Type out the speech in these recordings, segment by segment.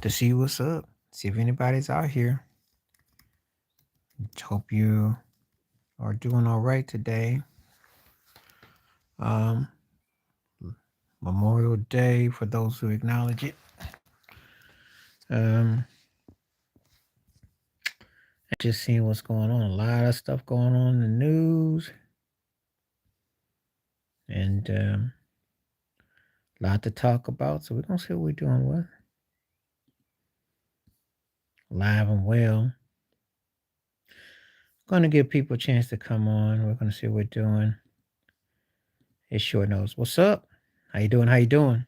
to see what's up, see if anybody's out here. Hope you are doing all right today. Um, Memorial Day for those who acknowledge it. Um, just seeing what's going on. A lot of stuff going on in the news, and a lot to talk about. So we're gonna see what we're doing with live and well. Gonna give people a chance to come on. We're gonna see what we're doing. It sure knows. What's up? How you doing? How you doing?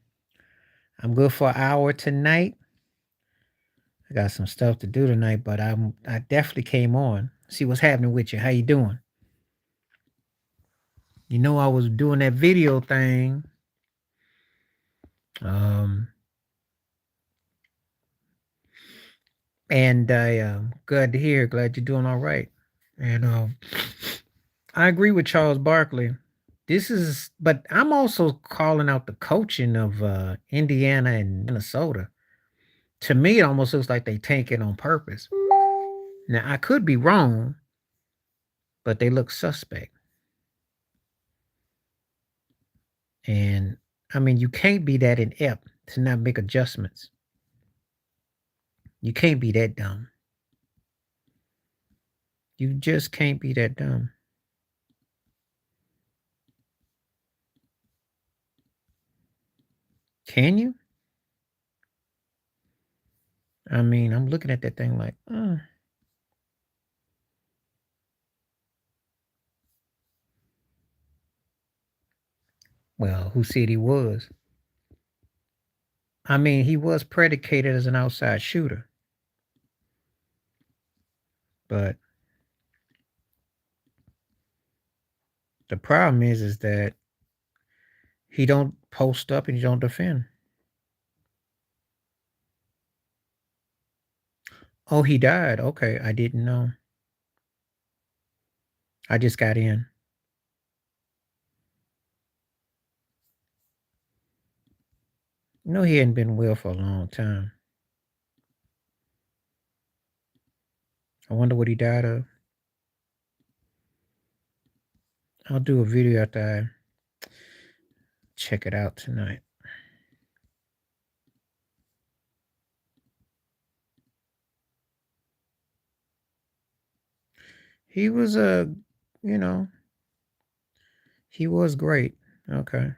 I'm good for an hour tonight. I got some stuff to do tonight, but I definitely came on. See what's happening with you. How you doing? You know I was doing that video thing. And I glad to hear. Glad you're doing all right. And I agree with Charles Barkley. But I'm also calling out the coaching of Indiana and Minnesota. To me, it almost looks like they tank it on purpose. Now I could be wrong, but they look suspect. And I mean, you can't be that inept to not make adjustments. You can't be that dumb. You just can't be that dumb. Can you? I mean, I'm looking at that thing like, well, who said he was? I mean, he was predicated as an outside shooter. But the problem is that he don't post up and he don't defend. Oh, he died. Okay, I didn't know. I just got in. No, he hadn't been well for a long time. I wonder what he died of. I'll do a video after I check it out tonight. He was he was great. Okay.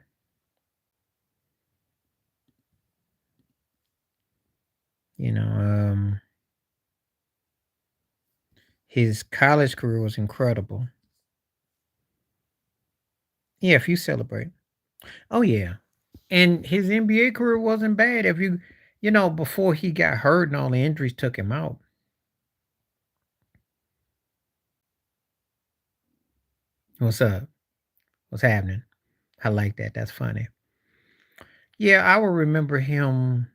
His college career was incredible. Yeah, if you celebrate. Oh yeah. And his NBA career wasn't bad if before he got hurt and all the injuries took him out. What's up? What's happening? I like that. That's funny. Yeah, I will remember him.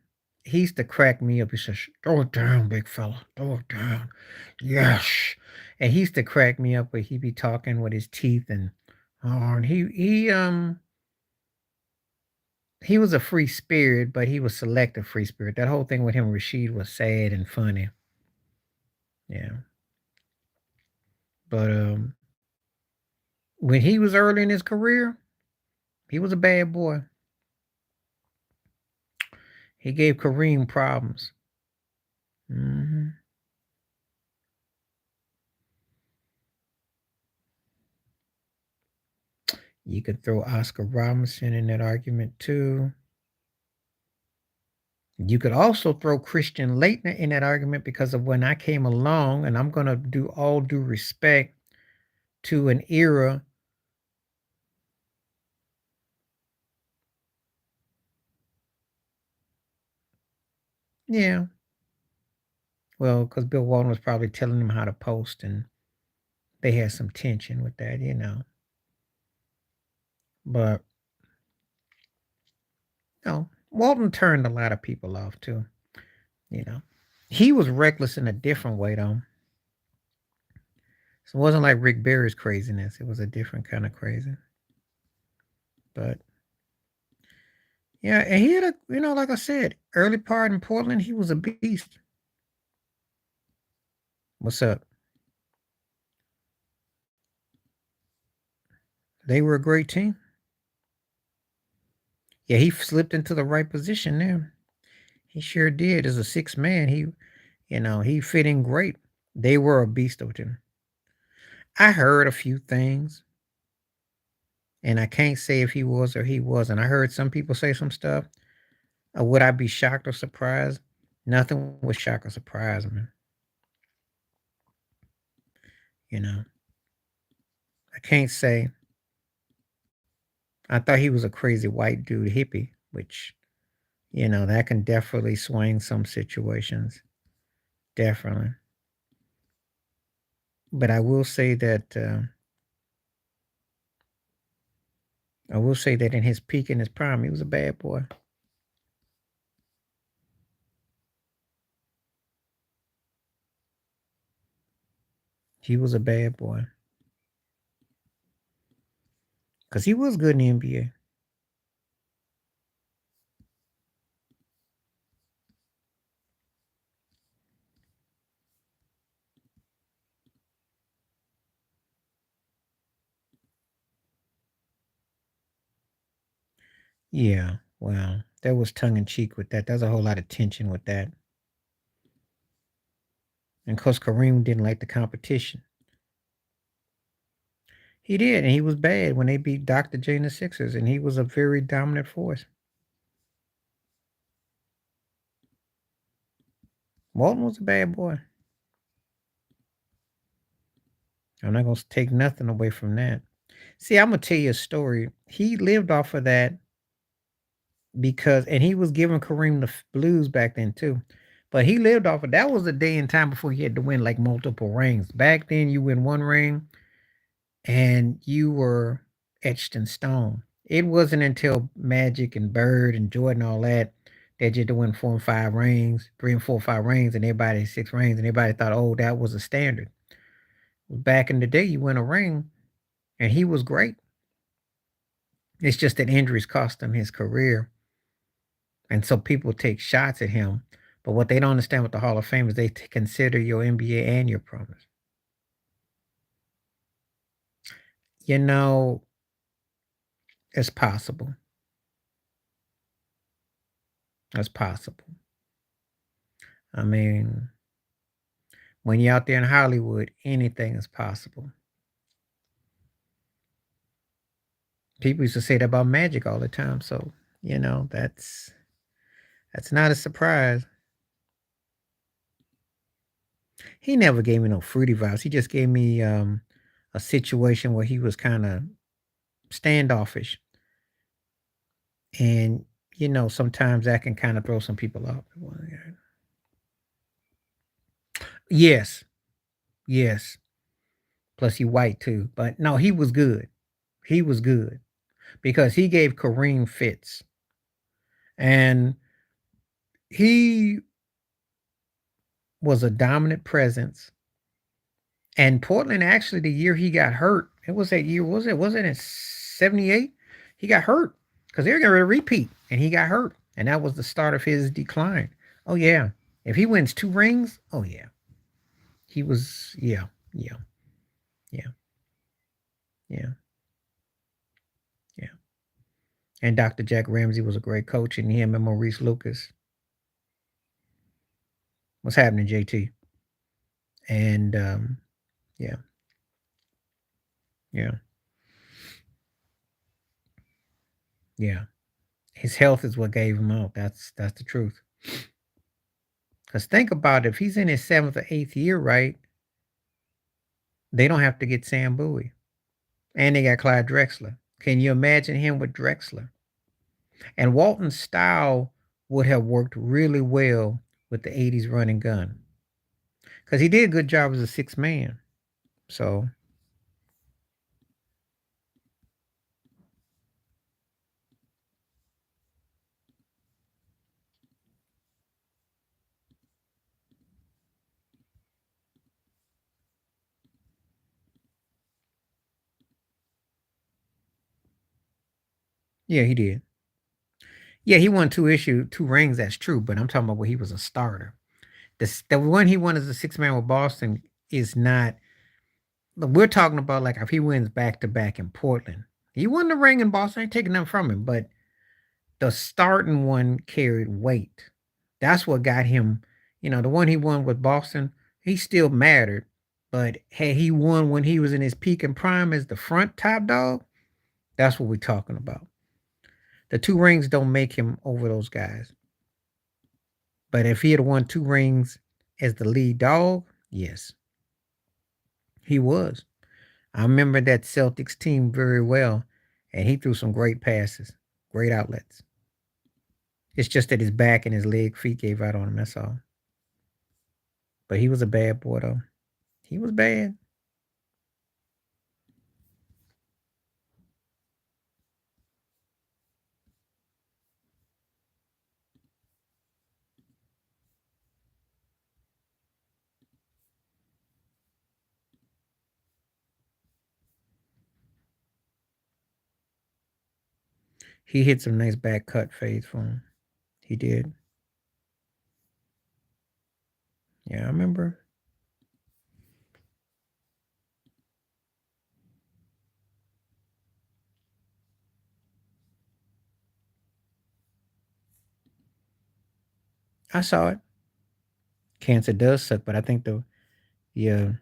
He used to crack me up. He says, "Throw it down, big fella. Throw it down." Yes. And he used to crack me up where he'd be talking with his teeth and he was a free spirit, but he was selective free spirit. That whole thing with him and Rashid was sad and funny. Yeah. But when he was early in his career, he was a bad boy. He gave Kareem problems. Hmm. You could throw Oscar Robinson in that argument too. You could also throw Christian Laettner in that argument because of when I came along, and I'm going to do all due respect to an era. Yeah. Well, because Bill Walton was probably telling him how to post, and they had some tension with that. But, Walton turned a lot of people off too. You know, he was reckless in a different way, though. So it wasn't like Rick Barry's craziness. It was a different kind of crazy. But Yeah, and he had a like I said, early part in Portland, he was a beast. What's up? They were a great team. Yeah, he slipped into the right position there. He sure did. As a sixth man, he fit in great. They were a beast of him. I heard a few things, and I can't say if he was or he wasn't. I heard some people say some stuff. Would I be shocked or surprised? Nothing would shock or surprise me. You know, I can't say. I thought he was a crazy white dude, hippie, which that can definitely swing some situations. Definitely. But I will say that in his peak in his prime, he was a bad boy. He was a bad boy because he was good in the NBA. Yeah, well, there was tongue in cheek with that. There's a whole lot of tension with that. And of course, Kareem didn't like the competition. He did, and he was bad when they beat Dr. J and the Sixers, and he was a very dominant force. Walton was a bad boy. I'm not going to take nothing away from that. See, I'm going to tell you a story. He lived off of that and he was giving Kareem the blues back then too. But he lived off of that was a day and time before he had to win like multiple rings. Back then, you win one ring and you were etched in stone. It wasn't until Magic and Bird and Jordan, all that you had to win 4 and 5 rings, 3 and 4, 5 rings, and everybody had 6 rings, and everybody thought, oh, that was a standard. Back in the day, you win a ring, and he was great. It's just that injuries cost him his career. And so people take shots at him. But what they don't understand with the Hall of Fame is they consider your NBA and your promise. You know, it's possible. It's possible. I mean, when you're out there in Hollywood, anything is possible. People used to say that about Magic all the time. So, that's not a surprise. He never gave me no fruity vibes. He just gave me a situation where he was kind of standoffish. And, sometimes that can kind of throw some people off. Yes, yes. Plus he white too. But no, he was good. He was good because he gave Kareem fits. And he was a dominant presence. And Portland actually the year he got hurt, it was that year, was it in 78? He got hurt because they were gonna repeat and he got hurt. And that was the start of his decline. Oh yeah. If he wins 2 rings, oh yeah. He was yeah, yeah, yeah, yeah, yeah. And Dr. Jack Ramsey was a great coach, and him and Maurice Lucas. What's happening, JT? And yeah, yeah, yeah. His health is what gave him out. That's the truth. Because think about it, if he's in his 7th or 8th year, right? They don't have to get Sam Bowie, and they got Clyde Drexler. Can you imagine him with Drexler? And Walton's style would have worked really well with the '80s run and gun because he did a good job as a six man. So yeah, he did. Yeah, he won two rings. That's true, but I'm talking about where he was a starter. The one he won as a six man with Boston is not. We're talking about like if he wins back to back in Portland. He won the ring in Boston. I ain't taking nothing from him, but the starting one carried weight. That's what got him. The one he won with Boston, he still mattered. But had he won when he was in his peak and prime as the front top dog, that's what we're talking about. The two rings don't make him over those guys. But if he had won two rings as the lead dog, yes, he was. I remember that Celtics team very well, and he threw some great passes, great outlets. It's just that his back and his leg feet gave out on him. That's all. But he was a bad boy, though. He was bad. He hit some nice back cut fades for him. He did. Yeah, I remember. I saw it. Cancer does suck, but I think yeah.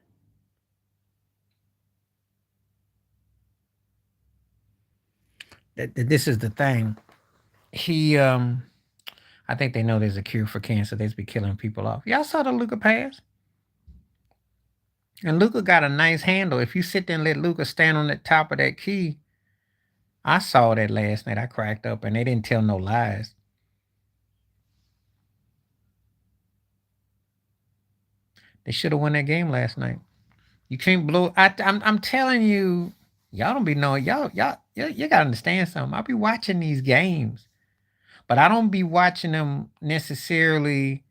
This is the thing. He I think they know there's a cure for cancer. They just be killing people off. Y'all saw the Luca pass? And Luca got a nice handle. If you sit there and let Luca stand on the top of that key, I saw that last night. I cracked up and they didn't tell no lies. They should have won that game last night. You can't blow. I'm telling you, y'all don't be knowing. You gotta understand something. I be watching these games, but I don't be watching them necessarily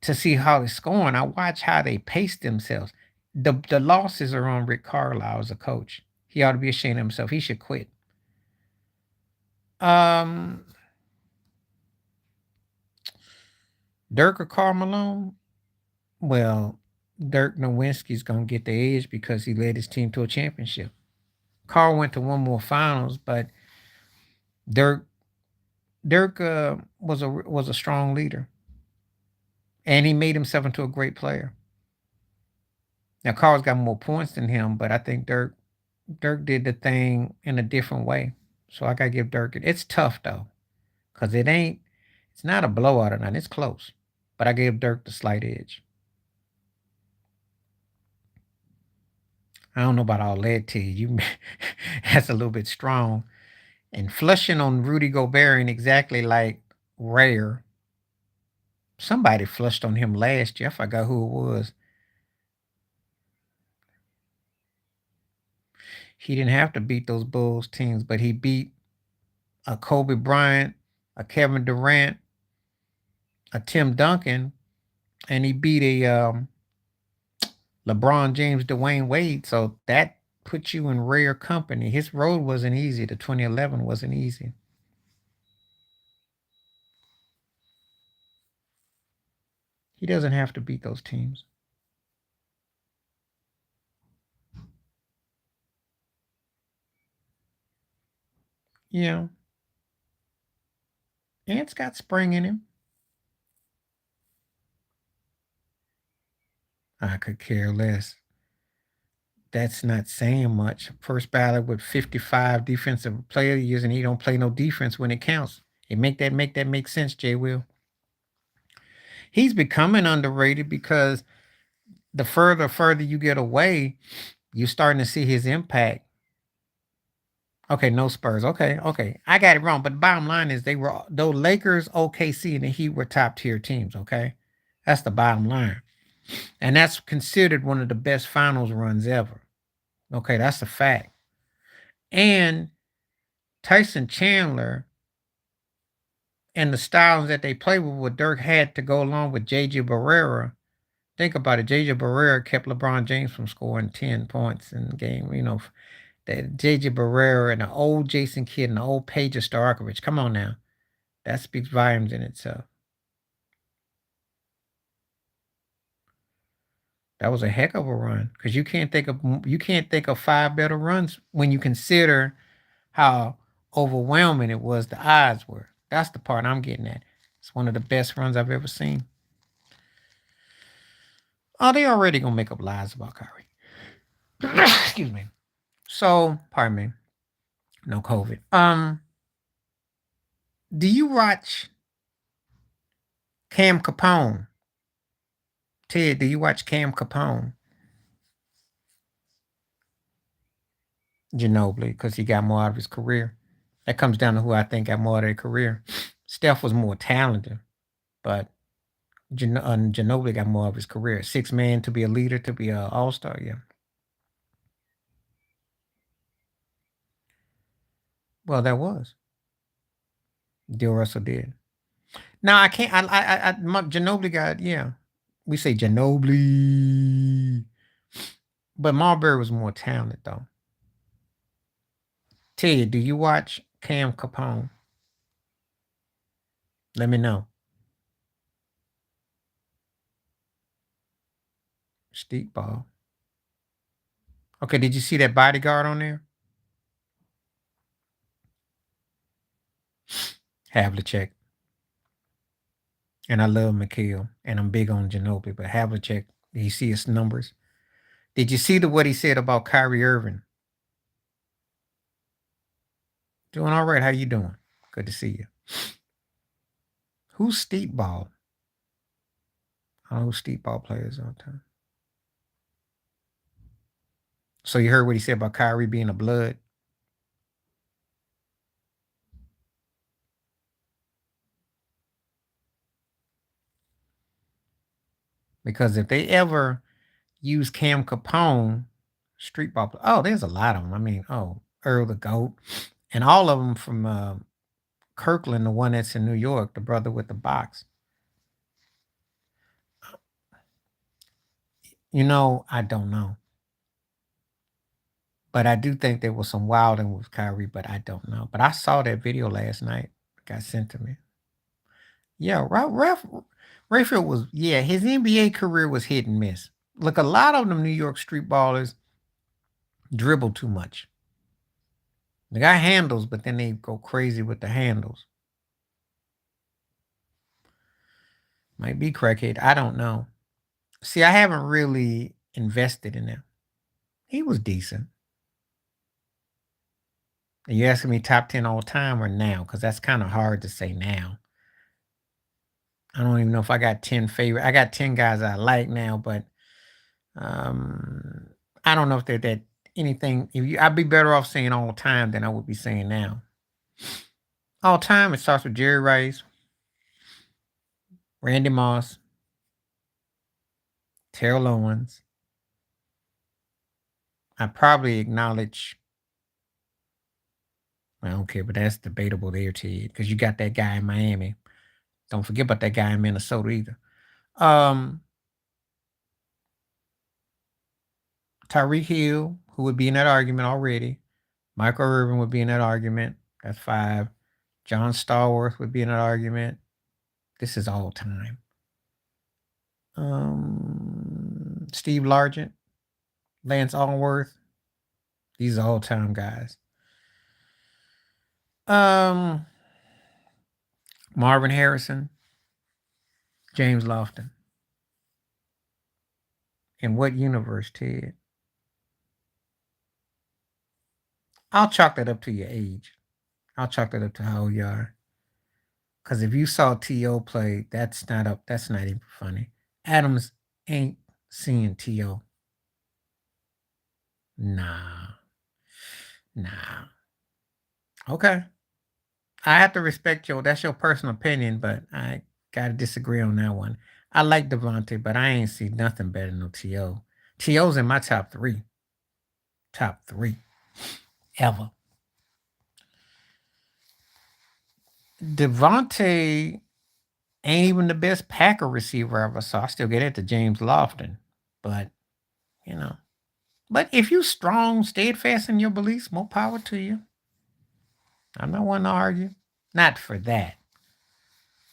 to see how it's going. I watch how they pace themselves. The losses are on Rick Carlisle as a coach. He ought to be ashamed of himself. He should quit. Um, Dirk or Karl Malone? Well, Dirk Nowitzki's gonna get the edge because he led his team to a championship. Carl went to one more finals, but Dirk Dirk was a strong leader, and he made himself into a great player. Now Carl's got more points than him, but I think Dirk did the thing in a different way. So I gotta give Dirk it. It's tough though, cause it's not a blowout or nothing. It's close, but I gave Dirk the slight edge. I don't know about all that to you. That's a little bit strong. And flushing on Rudy Gobert ain't exactly like rare. Somebody flushed on him last year. I forgot who it was. He didn't have to beat those Bulls teams, but he beat a Kobe Bryant, a Kevin Durant, a Tim Duncan, and he beat a LeBron James, Dwayne Wade. So that puts you in rare company. His road wasn't easy. The 2011 wasn't easy. He doesn't have to beat those teams. Yeah, Ant's got spring in him. I could care less. That's not saying much. First ballot with 55 defensive player years, and he don't play no defense when it counts. It make sense, Jay Will. He's becoming underrated because the further you get away, you're starting to see his impact. Okay, no Spurs. Okay. I got it wrong. But the bottom line is though Lakers, OKC, and the Heat were top tier teams, okay? That's the bottom line. And that's considered one of the best finals runs ever. Okay, that's a fact. And Tyson Chandler and the styles that they play with what Dirk had to go along with JJ Barrera. Think about it. JJ Barrera kept LeBron James from scoring 10 points in the game. That JJ Barrera and the old Jason Kidd and the old Paige Starkovich. Come on now. That speaks volumes in itself. That was a heck of a run because you can't think of 5 better runs when you consider how overwhelming it was. The odds were. That's the part I'm getting at. It's one of the best runs I've ever seen. Oh, they already gonna make up lies about Kyrie. Excuse me. So, pardon me. No COVID. Do you watch Cam Capone? Ted, do you watch Cam Capone? Ginobili, because he got more out of his career. That comes down to who I think got more out of their career. Steph was more talented, but Ginobili got more of his career. 6 man to be a leader, to be an all-star, yeah. Well, that was. Bill Russell did. Now I can't. Ginobili got, yeah. We say Ginobili, but Marbury was more talented though. Ted, do you watch Cam Capone? Let me know. Steep ball. Okay, did you see that bodyguard on there? Havlicek. And I love McHale, and I'm big on Ginobili, but Havlicek, did you see his numbers? Did you see what he said about Kyrie Irving? Doing all right. How you doing? Good to see you. Who's steep ball? I don't know who steep ball players all the time. So you heard what he said about Kyrie being a blood? Because if they ever use Cam Capone, street ball, oh, there's a lot of them. I mean, Earl the Goat, and all of them from Kirkland, the one that's in New York, the brother with the box. I don't know. But I do think there was some wilding with Kyrie, but I don't know. But I saw that video last night. It got sent to me. Yeah, Rayfield was, yeah, his NBA career was hit and miss. Look, a lot of them New York street ballers dribble too much. They got handles, but then they go crazy with the handles. Might be crackhead. I don't know. See, I haven't really invested in him. He was decent. Are you asking me top 10 all time or now? Because that's kind of hard to say now. I don't even know if I got 10 favorite. I got 10 guys I like now, but I don't know if they're that anything. I'd be better off saying all time than I would be saying now. All time, it starts with Jerry Rice, Randy Moss, Terrell Owens. I probably acknowledge. I don't care, but that's debatable there, Ted, because you got that guy in Miami. Don't forget about that guy in Minnesota either. Tyreek Hill, who would be in that argument already. Michael Irvin would be in that argument. That's 5. John Stallworth would be in that argument. This is all time. Steve Largent, Lance Allworth. These are all time guys. Marvin Harrison, James Lofton. In what universe, Ted? I'll chalk that up to your age. I'll chalk that up to how old you are. Because if you saw T.O. play, that's not even funny. Adams ain't seeing T.O. Nah. Okay. I have to respect that's your personal opinion, but I gotta disagree on that one. I like Devontae, but I ain't see nothing better than T.O. T.O.'s in my top 3. Top 3. Ever. Devontae ain't even the best Packer receiver I ever saw. I still get it to James Lofton. But, But if you strong, steadfast in your beliefs, more power to you. I'm not one to argue. Not for that.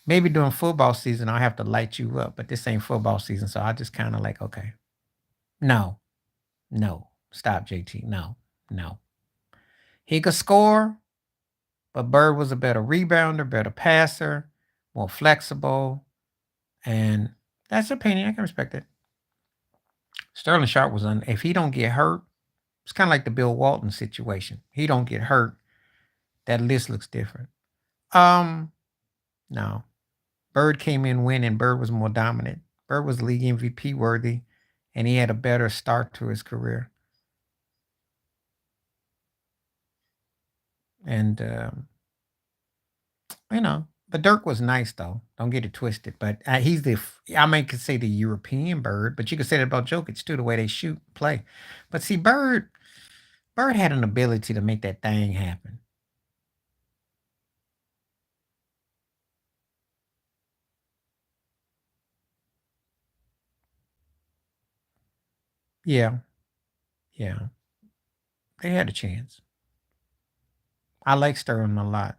Maybe during football season, I'll have to light you up, but this ain't football season, so I just kind of like, okay, no, no, stop, JT, no, no. He could score, but Bird was a better rebounder, better passer, more flexible, and that's opinion. I can respect it. Sterling Sharp was if he don't get hurt, it's kind of like the Bill Walton situation. He don't get hurt, that list looks different. Um, no. Bird came in winning. Bird was more dominant. Bird was league MVP worthy, and he had a better start to his career. And but Dirk was nice though. Don't get it twisted. But he's I mean, could say the European Bird, but you could say that about Jokic too, the way they shoot, play. But see, Bird had an ability to make that thing happen. Yeah, yeah, they had a chance. I like Sterling a lot,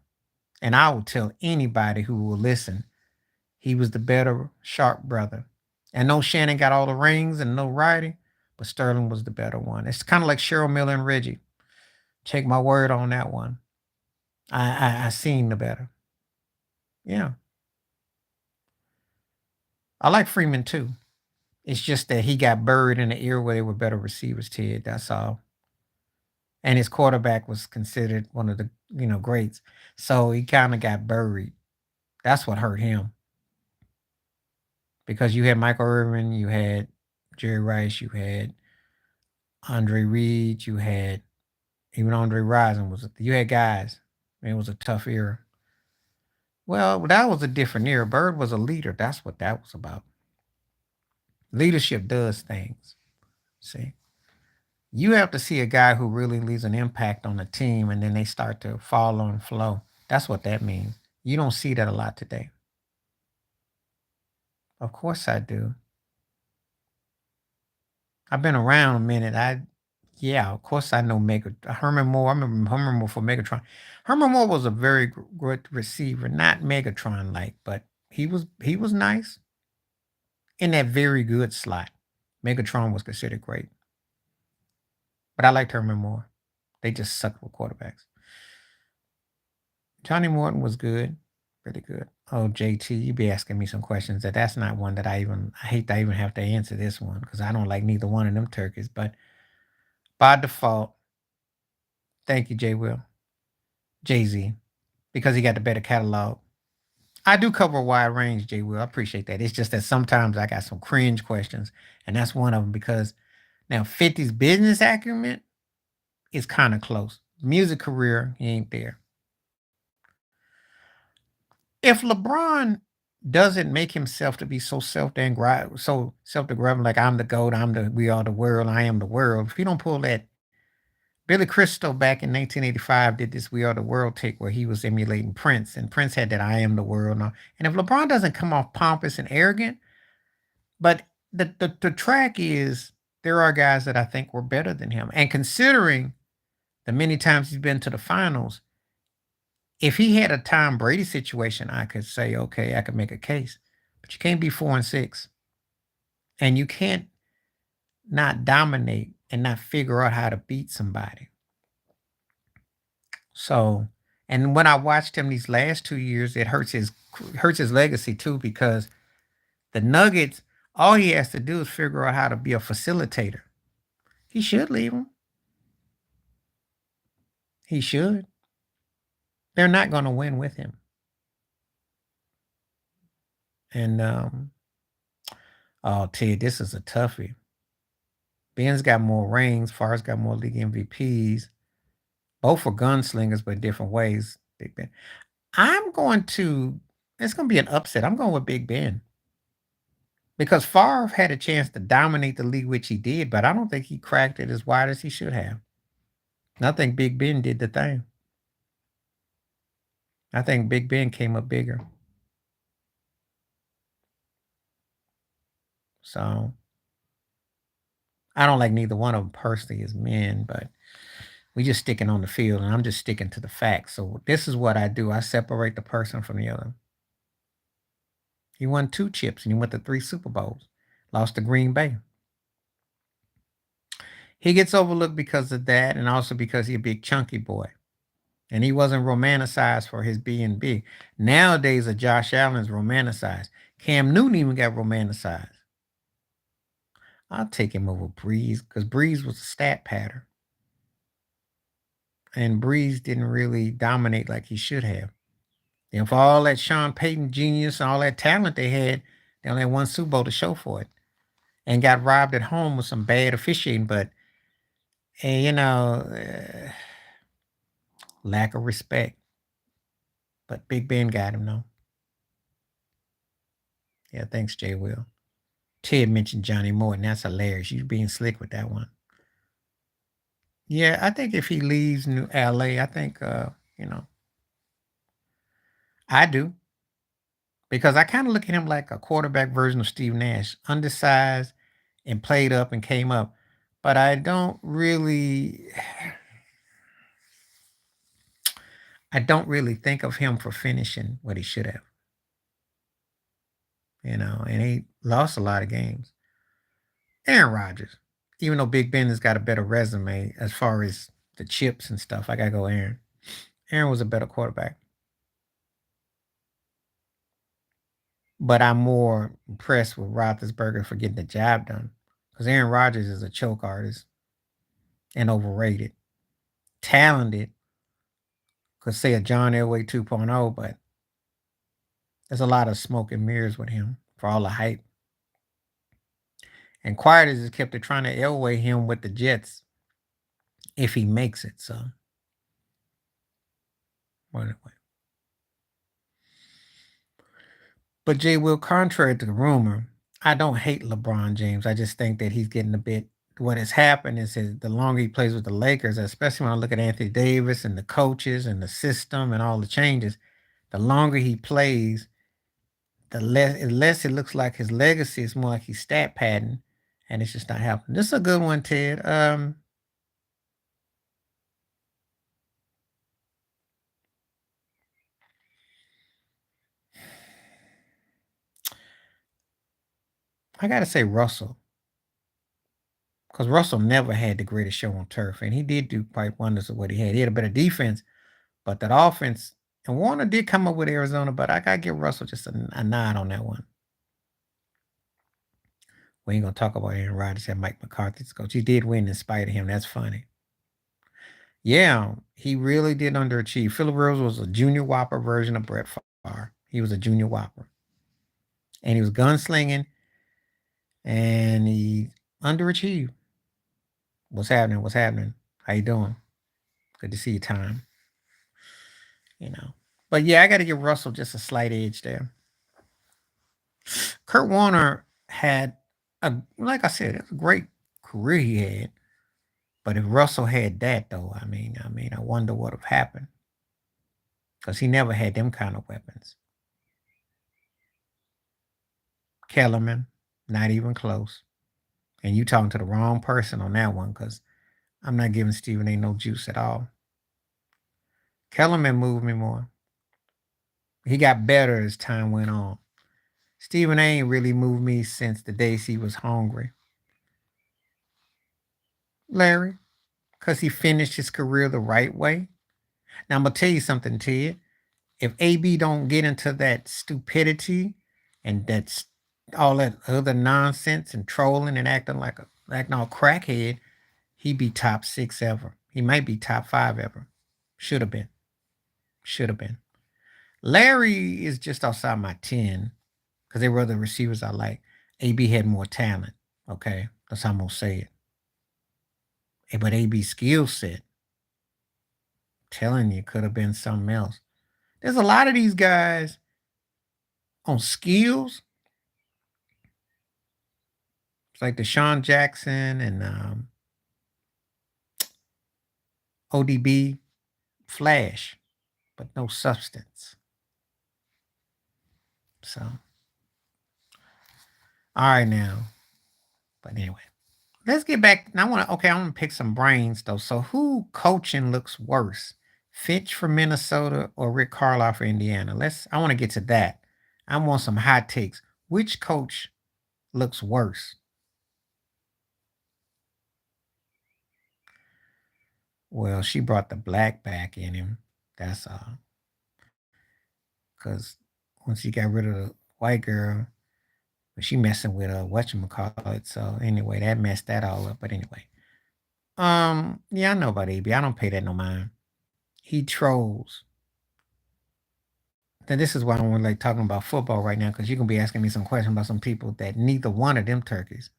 and I will tell anybody who will listen, he was the better Sharp brother. And no Shannon got all the rings and no Roddy, but Sterling was the better one. It's kind of like Cheryl Miller and Reggie. Take my word on that one. I seen the better. Yeah. I like Freeman too. It's just that he got buried in the era where they were better receivers, Ted. That's all. And his quarterback was considered one of the, greats. So he kind of got buried. That's what hurt him. Because you had Michael Irvin, you had Jerry Rice, you had Andre Reed, you had even Andre Rison you had guys. It was a tough era. Well, that was a different era. Bird was a leader. That's what that was about. Leadership does things. See, you have to see a guy who really leaves an impact on the team and then they start to fall on flow. That's what that means. You don't see that a lot today. Of course I do. I've been around a minute. Yeah, of course I know Herman Moore. I remember Herman Moore for Megatron. Herman Moore was a very good receiver, not Megatron like, but he was nice in that very good slot. Megatron was considered great, but I liked Herman Moore. They just sucked with quarterbacks. Johnny Morton was good, really good. Oh, JT, you be asking me some questions that's not one that I hate to even have to answer this one because I don't like neither one of them turkeys. But by default, thank you, J. Will, Jay Z, because he got the better catalog. I do cover a wide range, J. Will. I appreciate that. It's just that sometimes I got some cringe questions, and that's one of them because now 50's business acumen is kind of close. Music career, he ain't there. If LeBron doesn't make himself to be so self-degriving, like I'm the GOAT, we are the world, I am the world. If he don't pull that, Billy Crystal back in 1985 did this "We Are the World" take where he was emulating Prince, and Prince had that "I am the world." And if LeBron doesn't come off pompous and arrogant, but the track is there are guys that I think were better than him, and considering the many times he's been to the finals, if he had a Tom Brady situation, I could say, okay, I could make a case. But you can't be 4-6. And you can't not dominate and not figure out how to beat somebody. So, and when I watched him these last 2 years, it hurts his legacy too because the Nuggets, all he has to do is figure out how to be a facilitator. He should leave them. He should. They're not going to win with him. And oh, Ted, this is a toughie. Ben's got more rings. Farr's got more league MVPs. Both are gunslingers, but different ways. Big Ben. I'm going to. It's going to be an upset. I'm going with Big Ben because Favre had a chance to dominate the league, which he did, but I don't think he cracked it as wide as he should have. And I think Big Ben did the thing. I think Big Ben came up bigger. So I don't like neither one of them personally as men, but we just sticking on the field, and I'm just sticking to the facts. So this is what I do. I separate the person from the other. He won 2 chips and he went to 3 Super Bowls. Lost to Green Bay. He gets overlooked because of that and also because he's a big chunky boy. And he wasn't romanticized for his being big. Nowadays, a Josh Allen is romanticized. Cam Newton even got romanticized. I'll take him over Breeze because Breeze was a stat pattern. And Breeze didn't really dominate like he should have. And for all that Sean Payton genius and all that talent they had, they only had 1 Super Bowl to show for it. And got robbed at home with some bad officiating, but, lack of respect. But Big Ben got him, though. Yeah, thanks, Jay Will. Ted mentioned Johnny Morton. That's hilarious. You being slick with that one. Yeah, I think if he leaves New LA, I think, I do. Because I kind of look at him like a quarterback version of Steve Nash, undersized and played up and came up. But I don't really think of him for finishing what he should have. And he lost a lot of games. Aaron Rodgers, even though Big Ben has got a better resume as far as the chips and stuff, I gotta go Aaron. Aaron was a better quarterback. But I'm more impressed with Roethlisberger for getting the job done. Because Aaron Rodgers is a choke artist and overrated. Talented. Could say a John Elway 2.0, but there's a lot of smoke and mirrors with him for all the hype. And Quiet has just kept it trying to Elway him with the Jets if he makes it. So, anyway. But Jay Will, contrary to the rumor, I don't hate LeBron James. I just think that he's getting a bit. What has happened is the longer he plays with the Lakers, especially when I look at Anthony Davis and the coaches and the system and all the changes, the longer he plays, the less it looks like his legacy. It's more like he's stat padding, and it's just not happening. This is a good one, Ted. I gotta say Russell, because Russell never had the greatest show on turf, and he did do quite wonders of what he had. He had a better defense, but that offense, and Warner did come up with Arizona, but I gotta give Russell just a nod on that one. We ain't gonna talk about Aaron Rodgers and Mike McCarthy's coach. He did win in spite of him. That's funny. Yeah, he really did underachieve. Philip Rivers was a junior whopper version of Brett Favre. He was a junior whopper. And he was gunslinging and he underachieved. What's happening? What's happening? How you doing? Good to see you, time. But yeah, I got to give Russell just a slight edge there. Kurt Warner had like I said, it's a great career he had. But if Russell had that though, I wonder what would have happened. Because he never had them kind of weapons. Kellerman, not even close. And you talking to the wrong person on that one, because I'm not giving Stephen A no juice at all. Kellerman moved me more. He got better as time went on. Stephen A ain't really moved me since the days he was hungry. Larry, because he finished his career the right way. Now I'm gonna tell you something, Ted. If AB don't get into that stupidity and that's all that other nonsense and trolling and acting all crackhead, he'd be top 6 ever. He might be top 5 ever. Should have been. Should have been. Larry is just outside my 10 because they were the receivers I like. AB had more talent. Okay, that's how I'm gonna say it. But AB's skill set, telling you, could have been something else. There's a lot of these guys on skills. It's like Deshaun Jackson and ODB, flash, but no substance. So, all right now. But anyway, let's get back. Now I want to pick some brains though. So who coaching looks worse? Fitch for Minnesota or Rick Carlisle for Indiana? I want to get to that. I want some hot takes. Which coach looks worse? Well, she brought the black back in him. That's because when she got rid of the white girl, she messing with whatchamacallit. So anyway, that messed that all up. But anyway. Yeah, I know about AB. I don't pay that no mind. He trolls. Then this is why I don't like talking about football right now, because you're gonna be asking me some questions about some people that neither one of them turkeys.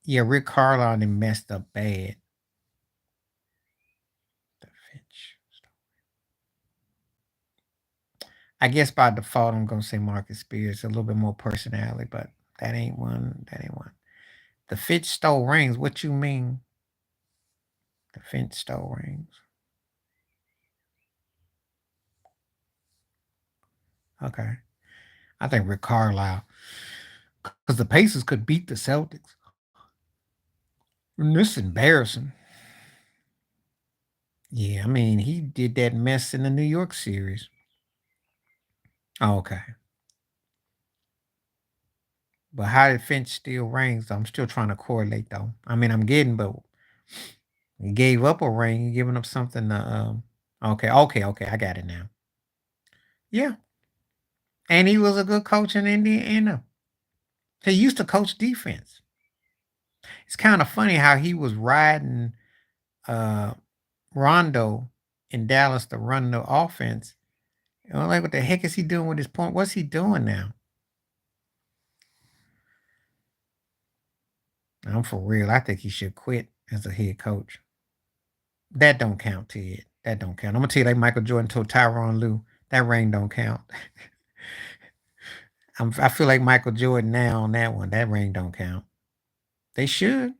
Yeah, Rick Carlisle done messed up bad. The Finch. I guess by default I'm gonna say Marcus Spears, a little bit more personality, but that ain't one. That ain't one. The Finch stole rings. What you mean? The Finch stole rings. Okay. I think Rick Carlisle, because the Pacers could beat the Celtics. And this is embarrassing. Yeah, I mean, he did that mess in the New York series. Oh, okay. But how did Finch steal rings? I'm still trying to correlate though. I mean, I'm getting, but he gave up a ring, he giving up something to okay, I got it now. Yeah. And he was a good coach in Indiana. He used to coach defense. It's kind of funny how he was riding uh Rondo in Dallas to run the offense. You know, like what the heck is he doing with his point? What's he doing now? I'm for real. I think he should quit as a head coach. That don't count, Ted. That don't count. I'm gonna tell you, like Michael Jordan told Tyronn Lue, that ring don't count. I feel like Michael Jordan now on that one. That ring don't count. They should.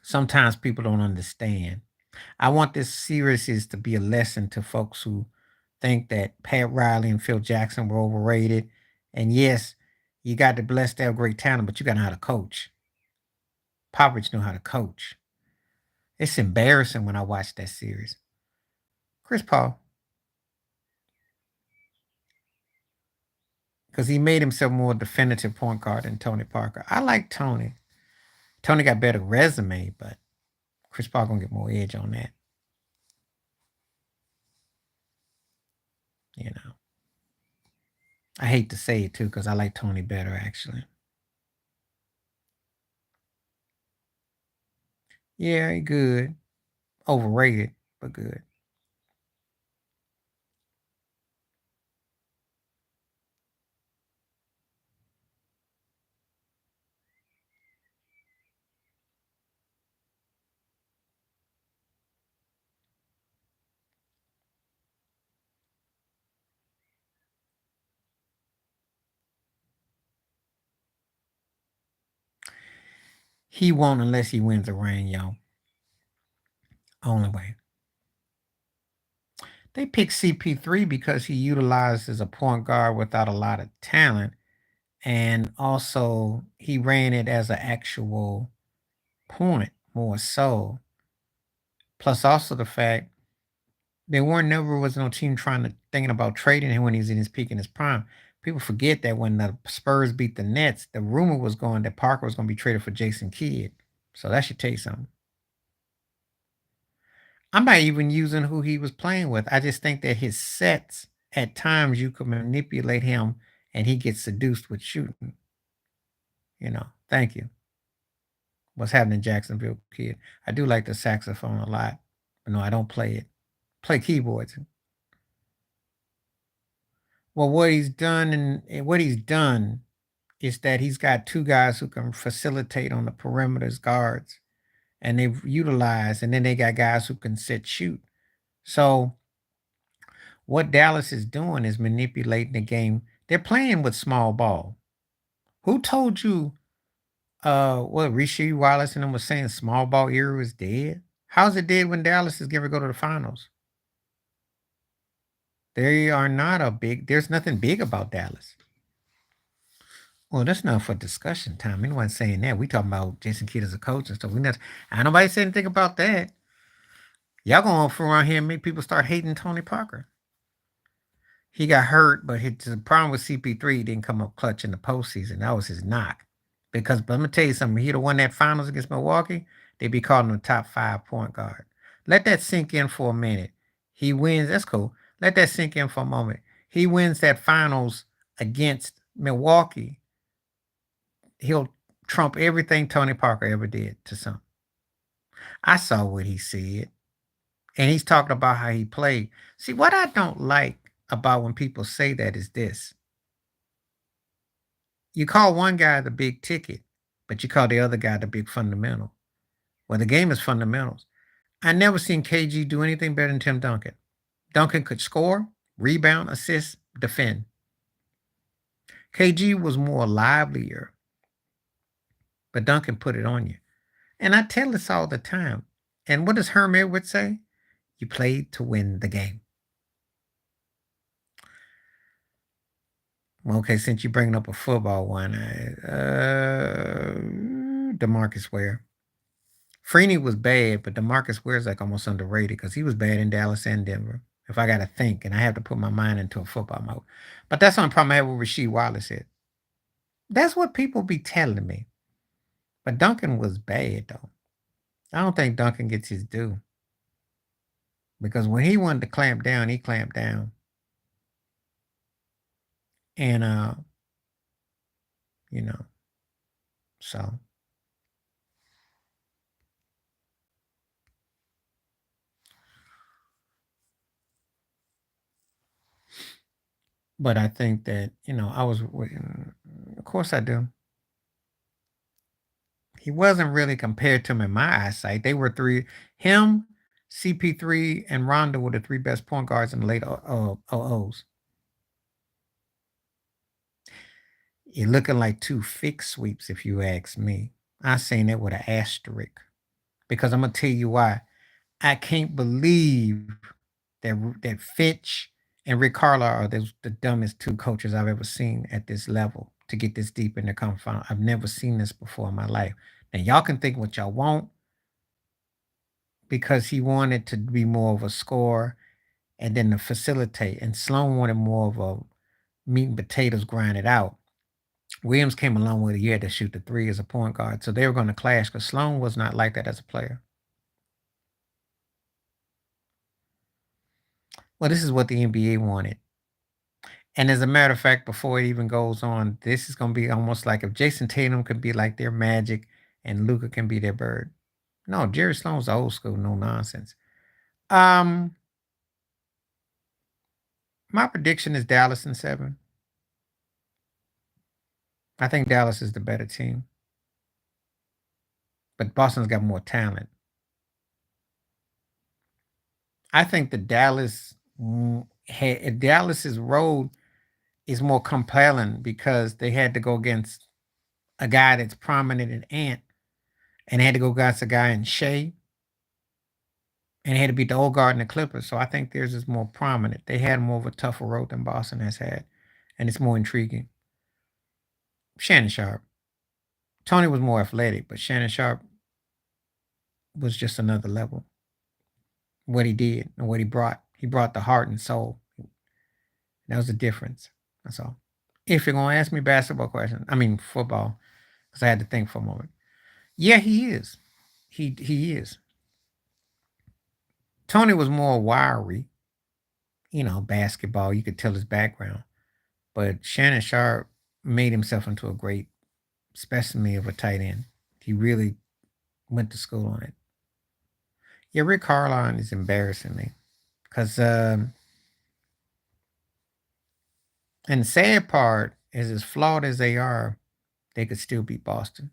Sometimes people don't understand. I want this series is to be a lesson to folks who think that Pat Riley and Phil Jackson were overrated. And yes, you got to bless their great talent, but you got to know how to coach. Popovich knew how to coach. It's embarrassing when I watch that series. Chris Paul, because he made himself more definitive point guard than Tony Parker. I like Tony. Tony got better resume, but Chris Paul gonna get more edge on that. You know, I hate to say it too, because I like Tony better actually. Yeah, he good. Overrated, but good. He won't unless he wins a ring, yo. Only way. They picked CP3 because he utilized as a point guard without a lot of talent. And also he ran it as an actual point more so. Plus also the fact there weren't never was no team trying to thinking about trading him when he was in his peak in his prime. People forget that when the Spurs beat the Nets, the rumor was going that Parker was going to be traded for Jason Kidd. So that should tell you something. I'm not even using who he was playing with. I just think that his sets at times you could manipulate him and he gets seduced with shooting. You know. Thank you. What's happening, Jacksonville Kid? I do like the saxophone a lot, but no, I don't play it. Play keyboards. Well, what he's done is that he's got two guys who can facilitate on the perimeters guards, and they've utilized, and then they got guys who can set shoot. So what Dallas is doing is manipulating the game. They're playing with small ball. Who told you what Rishi Wallace and them was saying small ball era is dead? How's it dead when Dallas is going to go to the finals? They are not a big. There's nothing big about Dallas. Well, that's not for discussion time. Anyone's saying that. We talking about Jason Kidd as a coach and stuff. We not. I nobody said anything about that. Y'all going from around here and make people start hating Tony Parker. He got hurt, but the problem with CP3 didn't come up clutch in the postseason. That was his knock. Because but let me tell you something, he'd have won that finals against Milwaukee, they'd be calling him a top 5 point guard. Let that sink in for a minute. He wins. That's cool. Let that sink in for a moment. He wins that finals against Milwaukee. He'll trump everything Tony Parker ever did to some. I saw what he said. And he's talking about how he played. See, what I don't like about when people say that is this. You call one guy the big ticket, but you call the other guy the big fundamental. Well, the game is fundamentals. I never seen KG do anything better than Tim Duncan. Duncan could score, rebound, assist, defend. KG was more livelier, but Duncan put it on you. And I tell this all the time. And what does Herm Edwards say? You played to win the game. Well, okay, since you're bringing up a football one, DeMarcus Ware. Freeney was bad, but DeMarcus Ware's like almost underrated because he was bad in Dallas and Denver. If I got to think, and I have to put my mind into a football mode. But that's the only problem I have with Rasheed Wallace said. That's what people be telling me. But Duncan was bad, though. I don't think Duncan gets his due. Because when he wanted to clamp down, he clamped down. And, you know, so. But I think that, I was, of course I do. He wasn't really compared to him in my eyesight. They were him, CP3, and Rondo were the 3 best point guards in the late OOs. You're looking like 2 fixed sweeps, if you ask me. I'm saying that with an asterisk. Because I'm going to tell you why. I can't believe that Fitch and Rick Carlisle are the dumbest 2 coaches I've ever seen at this level to get this deep in the conference final. I've never seen this before in my life. Now, y'all can think what y'all want because he wanted to be more of a scorer and then to facilitate. And Sloan wanted more of a meat and potatoes grinded out. Williams came along with it. You had to shoot the 3 as a point guard. So they were going to clash because Sloan was not like that as a player. Well, this is what the NBA wanted. And as a matter of fact, before it even goes on, this is going to be almost like if Jason Tatum could be like their Magic and Luka can be their Bird. No, Jerry Sloan's old school, no nonsense. My prediction is Dallas in 7. I think Dallas is the better team. But Boston's got more talent. I think the Dallas's road is more compelling because they had to go against a guy that's prominent in Ant, and they had to go against a guy in Shea, and they had to beat the old guard in the Clippers. So I think theirs is more prominent. They had more of a tougher road than Boston has had, and it's more intriguing. Shannon Sharp. Tony was more athletic, but Shannon Sharp was just another level. What he did and what he brought. He brought the heart and soul. That was the difference. That's all. If you're gonna ask me basketball questions, I mean football, because I had to think for a moment. Yeah, he is. He is. Tony was more wiry, basketball. You could tell his background. But Shannon Sharp made himself into a great specimen of a tight end. He really went to school on it. Yeah, Rick Carlisle is embarrassing me. Because, and the sad part is as flawed as they are, they could still beat Boston.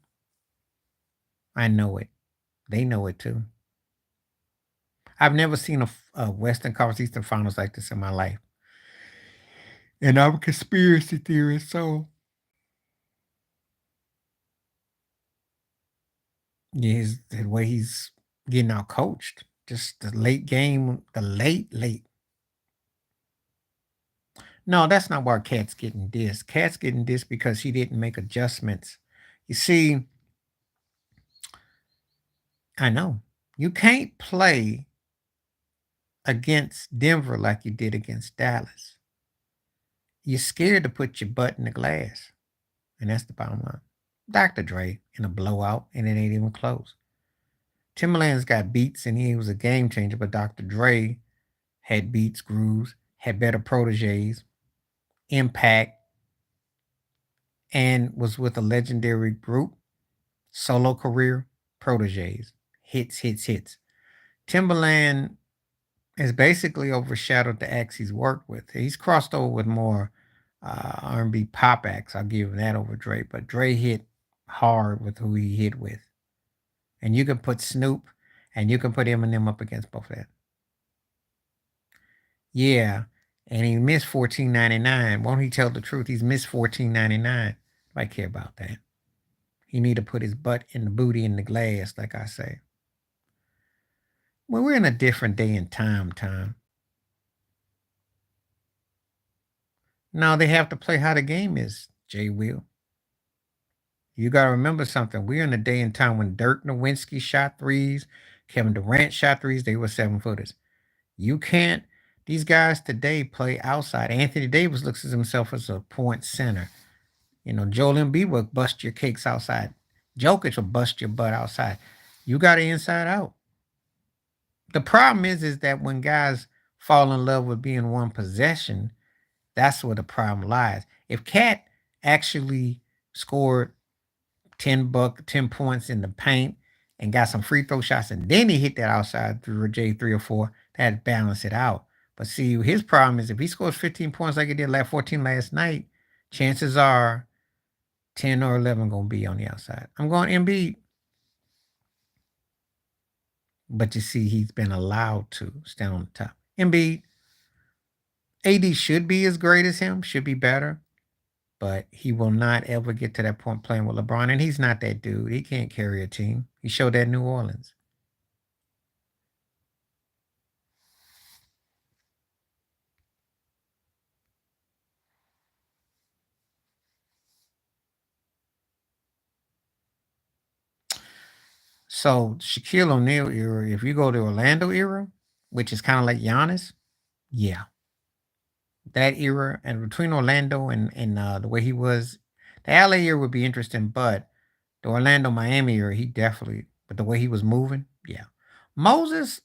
I know it. They know it too. I've never seen a Western Conference Eastern Finals like this in my life. And I'm a conspiracy theorist, so yeah, the way he's getting out coached, just the late game, the late. No, that's not why Cat's getting this. Cat's getting this because he didn't make adjustments. You see, I know you can't play against Denver like you did against Dallas. You're scared to put your butt in the glass. And that's the bottom line. Dr. Dre in a blowout, and it ain't even close. Timberland's got beats, and he was a game changer, but Dr. Dre had beats, grooves, had better proteges, impact, and was with a legendary group, solo career, proteges, hits, hits, hits. Timberland has basically overshadowed the acts he's worked with. He's crossed over with more R&B pop acts. I'll give him that over Dre, but Dre hit hard with who he hit with. And you can put Snoop and you can put Eminem up against both of that. Yeah, and he missed $14.99. Won't he tell the truth? He's missed $14.99. I care about that. He need to put his butt in the booty in the glass, like I say. Well, we're in a different day and time. Now they have to play how the game is, Jay Will. You got to remember something. We're in a day and time when Dirk Nowitzki shot threes, Kevin Durant shot threes. They were 7-footers. You can't. These guys today play outside. Anthony Davis looks at himself as a point center. You know, Joel Embiid will bust your cakes outside. Jokic will bust your butt outside. You got it inside out. The problem is that when guys fall in love with being one possession, that's where the problem lies. If Cat actually scored 10 points in the paint and got some free throw shots, and then he hit that outside through J 3 or 4, that'd balance it out. But see, his problem is if he scores 15 points like he did 14 last night, chances are 10 or 11 gonna be on the outside. I'm going Embiid. But you see, he's been allowed to stand on the top. Embiid. AD should be as great as him, should be better, but he will not ever get to that point playing with LeBron, and he's not that dude. He can't carry a team. He showed that in New Orleans. So Shaquille O'Neal era, if you go to Orlando era, which is kind of like Giannis, yeah, that era, and between Orlando and the way he was, the LA era would be interesting, but the Orlando Miami era, he definitely, but the way he was moving, yeah. Moses,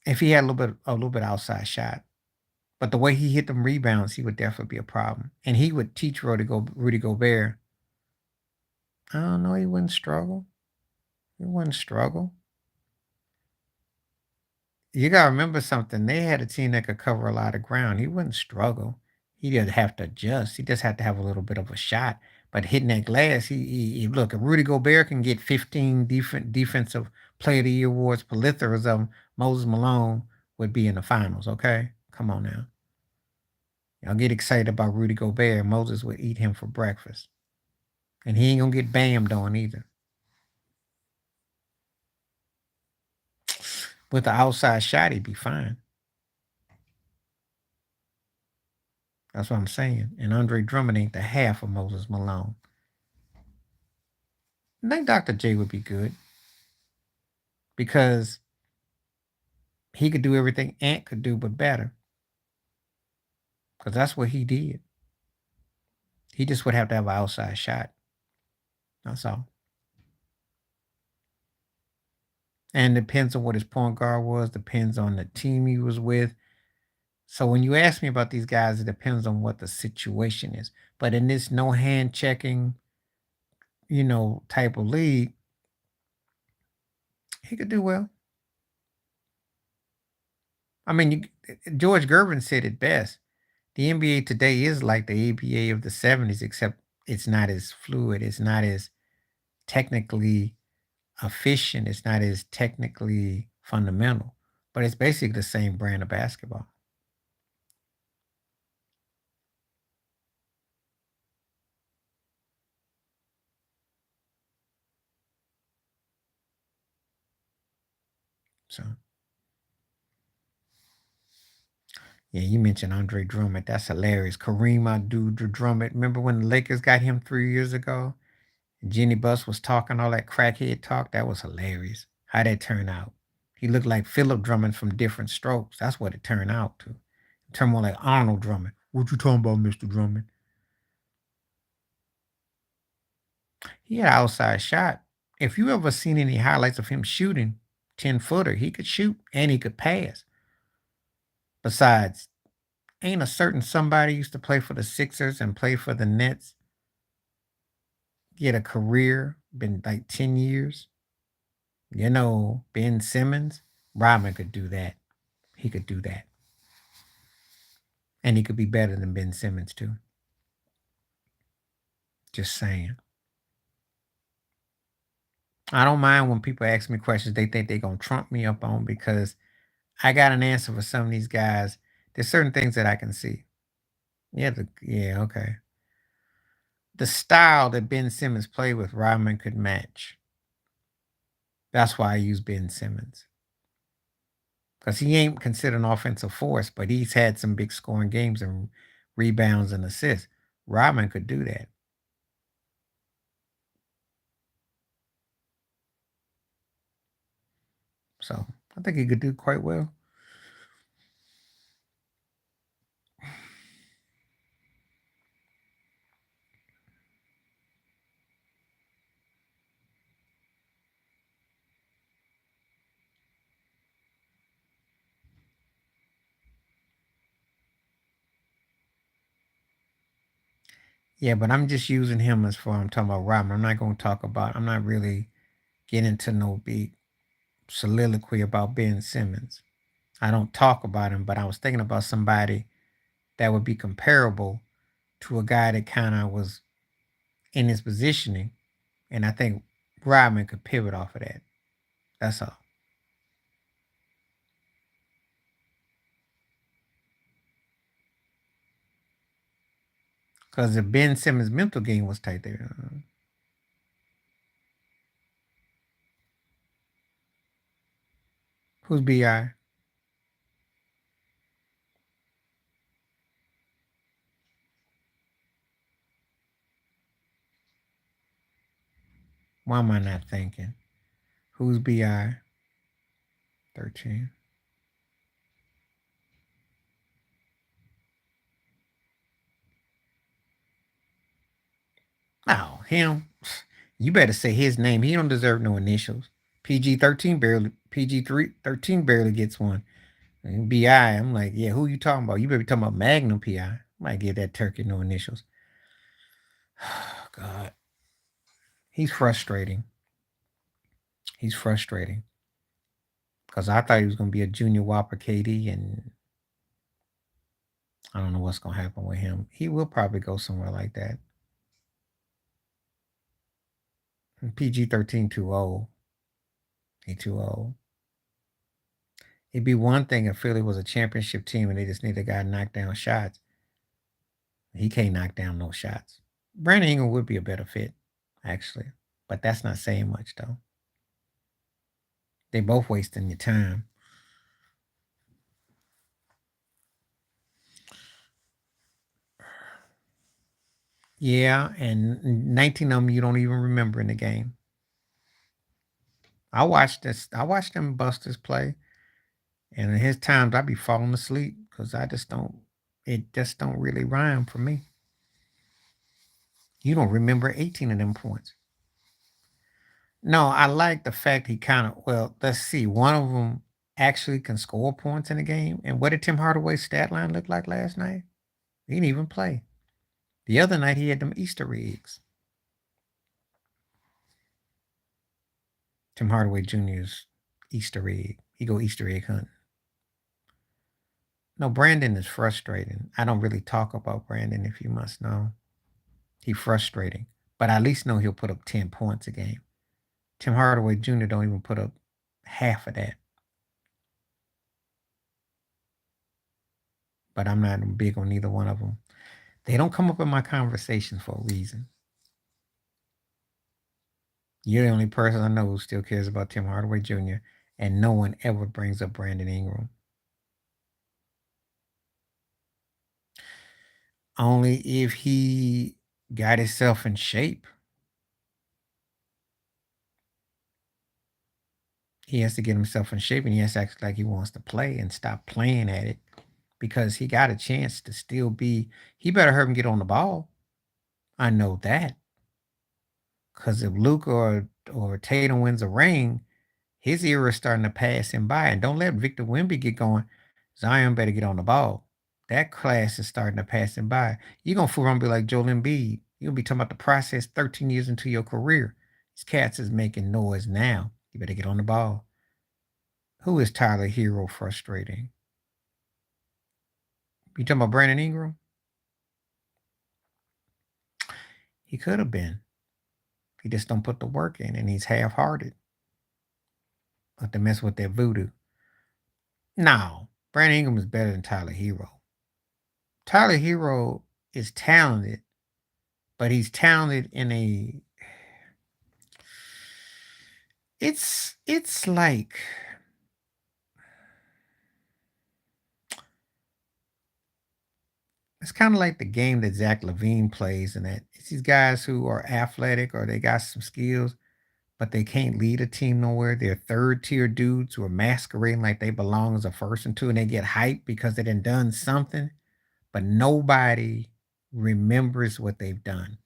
if he had a little bit outside shot, but the way he hit them rebounds, he would definitely be a problem, and he would teach Rudy Gobert. I don't know, he wouldn't struggle. He wouldn't struggle. You gotta remember something. They had a team that could cover a lot of ground. He wouldn't struggle. He didn't have to adjust. He just had to have a little bit of a shot. But hitting that glass, he look. If Rudy Gobert can get 15 different defensive player of the year awards, plethora of them, Moses Malone would be in the finals. Okay, come on now. Y'all get excited about Rudy Gobert. Moses would eat him for breakfast, and he ain't gonna get bammed on either. With the outside shot, he'd be fine. That's what I'm saying. And Andre Drummond ain't the half of Moses Malone. I think Dr. J would be good because he could do everything Ant could do, but better. Because that's what he did. He just would have to have an outside shot. That's all. And depends on what his point guard was, depends on the team he was with. So when you ask me about these guys, it depends on what the situation is. But in this no hand checking, type of league, he could do well. I mean, George Gervin said it best. The NBA today is like the ABA of the 70s, except it's not as fluid. It's not as technically efficient. It's not as technically fundamental, but it's basically the same brand of basketball. So, yeah, you mentioned Andre Drummond. That's hilarious. Kareem Abdul-Drummond. Remember when the Lakers got him 3 years ago? Jenny Buss was talking all that crackhead talk. That was hilarious. How that turned out? He looked like Philip Drummond from Different Strokes. That's what it turned out to. It turned more like Arnold Drummond. What you talking about, Mr. Drummond? He had an outside shot. If you ever seen any highlights of him shooting 10-footer, he could shoot and he could pass. Besides, ain't a certain somebody used to play for the Sixers and play for the Nets, get a career, been like 10 years? You know, Ben Simmons, Rodman could do that. He could do that. And he could be better than Ben Simmons, too. Just saying. I don't mind when people ask me questions they think they're going to trump me up on because I got an answer for some of these guys. There's certain things that I can see. Yeah, okay. The style that Ben Simmons played with, Rodman could match. That's why I use Ben Simmons. Because he ain't considered an offensive force, but he's had some big scoring games and rebounds and assists. Rodman could do that. So I think he could do quite well. Yeah, but I'm just using him as far I'm talking about Rodman. I'm not really getting into no big soliloquy about Ben Simmons. I don't talk about him, but I was thinking about somebody that would be comparable to a guy that kind of was in his positioning. And I think Rodman could pivot off of that. That's all. Because if Ben Simmons' mental game was tight there, who's BI? Why am I not thinking? Who's BI? 13. Oh, him. You better say his name. He don't deserve no initials. PG 13 barely gets one. And BI, I'm like, yeah, who you talking about? You better be talking about Magnum PI. Might give that turkey no initials. God. He's frustrating. He's frustrating. Because I thought he was gonna be a junior Whopper KD, and I don't know what's gonna happen with him. He will probably go somewhere like that. PG 13 too old. He too old. It'd be one thing if Philly was a championship team and they just need a guy to knock down shots. He can't knock down no shots. Brandon Ingram would be a better fit, actually. But that's not saying much though. They both wasting your time. Yeah, and 19 of them you don't even remember in the game. I watched them busters play, and in his times I be falling asleep because I just don't it just don't really rhyme for me. You don't remember 18 of them points. No, I like the fact he kind of well, let's see, one of them actually can score points in a game. And what did Tim Hardaway's stat line look like last night? He didn't even play. The other night he had them Easter eggs. Tim Hardaway Jr.'s Easter egg. He go Easter egg hunting. No, Brandon is frustrating. I don't really talk about Brandon if you must know. He's frustrating. But I at least know he'll put up 10 points a game. Tim Hardaway Jr. don't even put up half of that. But I'm not big on either one of them. They don't come up in my conversations for a reason. You're the only person I know who still cares about Tim Hardaway Jr., and no one ever brings up Brandon Ingram. Only if he got himself in shape. he has to get himself in shape and he has to act like he wants to play and stop playing at it because he got a chance to still be. He better hurry and get on the ball. I know that because if Luka or Tatum wins a ring, his era is starting to pass him by. And don't let Victor Wemby get going. Zion better get on the ball. That class is starting to pass him by. You're going to fool around and be like Joel Embiid. You'll be talking about the process 13 years into your career. These cats is making noise now. You better get on the ball. Who is Tyler Hero frustrating? You talking about Brandon Ingram? He could have been. He just don't put the work in and he's half-hearted. But to mess with that voodoo. No, Brandon Ingram is better than Tyler Hero. Tyler Hero is talented, but he's talented in a it's like it's kind of like the game that Zach Levine plays, and that it's these guys who are athletic or they got some skills, but they can't lead a team nowhere. They're third tier dudes who are masquerading like they belong as a first and two, and they get hyped because they done something, but nobody remembers what they've done.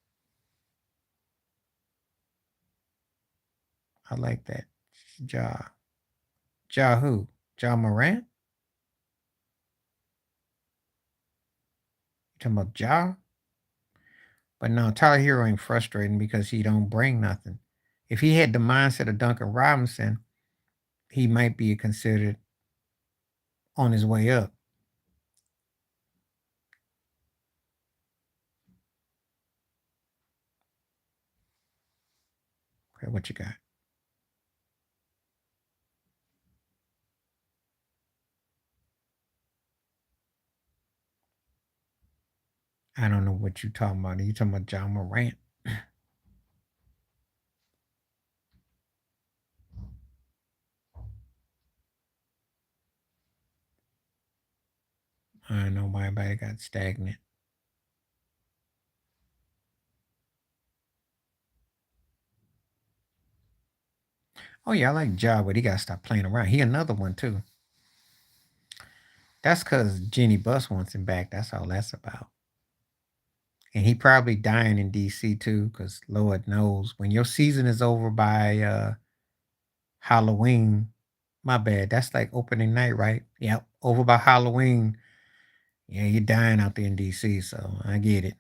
I like that. Ja. Ja who? Ja Morant? You talking about Ja? But no, Tyler Hero ain't frustrating because he don't bring nothing. If he had the mindset of Duncan Robinson, he might be considered on his way up. Okay, what you got? I don't know what you talking about. Are you talking about John Morant? I don't know why everybody got stagnant. Oh yeah, I like Ja, but he gotta stop playing around. He another one too. That's cause Jenny Buss wants him back. That's all that's about. And he probably dying in DC too, because Lord knows when your season is over by Halloween, my bad. That's like opening night, right? Yep. Over by Halloween. Yeah, you're dying out there in DC, so I get it.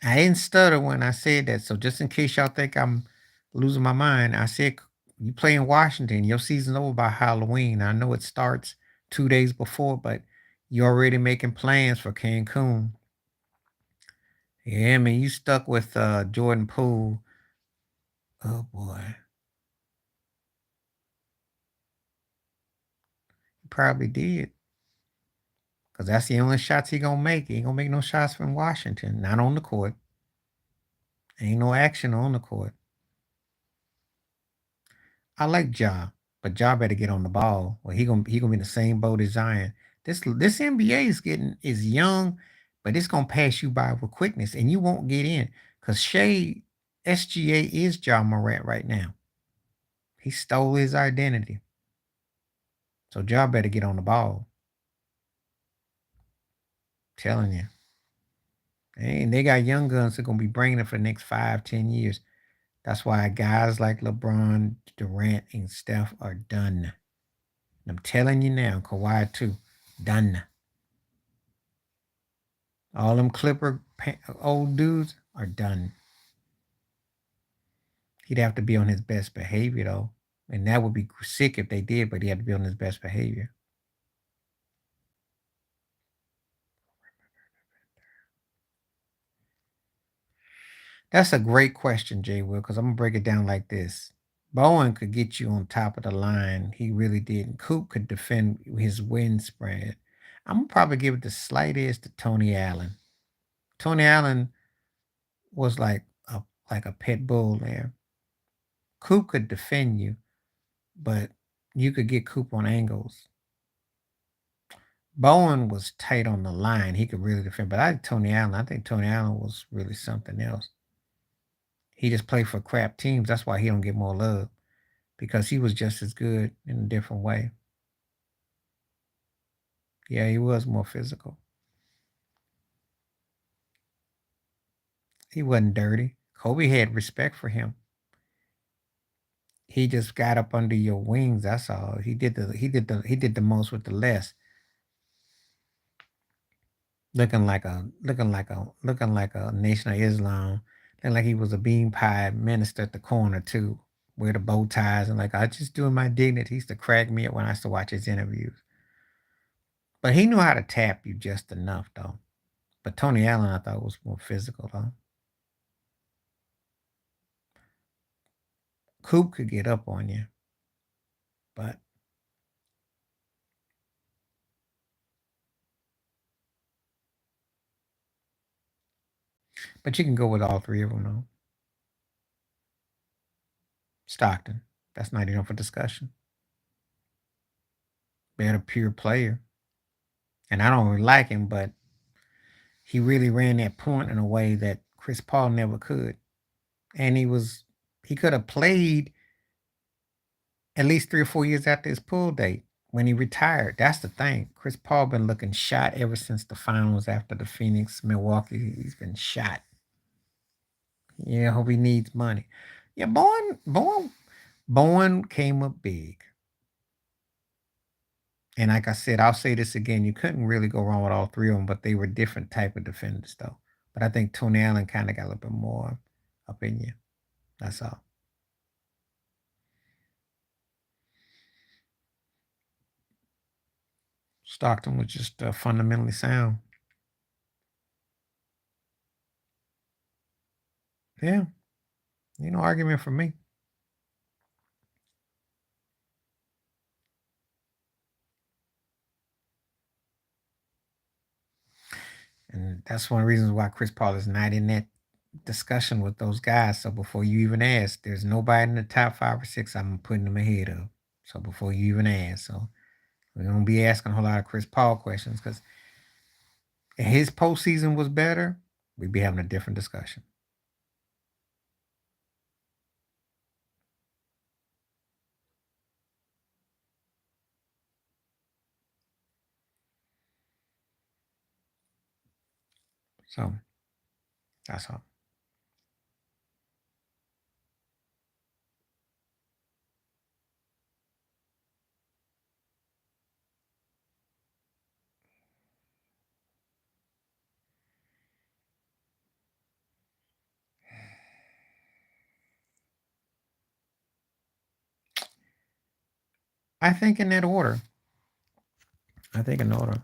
I didn't stutter when I said that. So just in case y'all think I'm losing my mind, I said you play in Washington, your season's over by Halloween. I know it starts 2 days before, but you're already making plans for Cancun. Yeah, man, you stuck with Jordan Poole. Oh boy. He probably did. Because that's the only shots he gonna make. He ain't gonna make no shots from Washington. Not on the court. Ain't no action on the court. I like Ja, but Ja better get on the ball. Or he gonna be in the same boat as Zion. This NBA is young, but it's gonna pass you by with quickness, and you won't get in. Cause SGA is Ja Morant right now. He stole his identity. So Ja better get on the ball. Telling you. And they got young guns that are gonna be bringing it for the next 5, 10 years. That's why guys like LeBron, Durant, and Steph are done. I'm telling you now, Kawhi too, done. All them old dudes are done. He'd have to be on his best behavior though, and that would be sick if they did. But he had to be on his best behavior. That's a great question, Jay Will, because I'm gonna break it down like this. Bowen could get you on top of the line. He really did. And Coop could defend his win spread. I'm gonna probably give it the slight edge to Tony Allen. Tony Allen was like a pit bull there. Coop could defend you, but you could get Coop on angles. Bowen was tight on the line. He could really defend. But I think Tony Allen was really something else. He just played for crap teams. That's why he don't get more love. because he was just as good in a different way. Yeah, he was more physical. He wasn't dirty. Kobe had respect for him. He just got up under your wings. That's all. He did the most with the less. Looking like a Nation of Islam. Looking like he was a bean pie minister at the corner too. Wear the bow ties and like I just doing my dignity. He used to crack me up when I used to watch his interviews. But he knew how to tap you just enough though. But Tony Allen I thought was more physical though. Coop could get up on you, but you can go with all three of them though. Stockton. That's not even for discussion. Better pure player. And I don't really like him, but he really ran that point in a way that Chris Paul never could. And he could have played at least 3 or 4 years after his pull date when he retired. That's the thing. Chris Paul been looking shot ever since the finals after the Phoenix Milwaukee. He's been shot. Yeah, I hope he needs money. Yeah, Bowen came up big. And like I said, I'll say this again: you couldn't really go wrong with all three of them, but they were different type of defenders, though. But I think Tony Allen kind of got a little bit more up in you. That's all. Stockton was just fundamentally sound. Yeah, no argument for me. And that's one of the reasons why Chris Paul is not in that discussion with those guys. So before you even ask, there's nobody in the top 5 or 6 I'm putting them ahead of. So before you even ask, so we're gonna be asking a whole lot of Chris Paul questions because if his postseason was better, we'd be having a different discussion. So that's all. I think in that order. I think in order.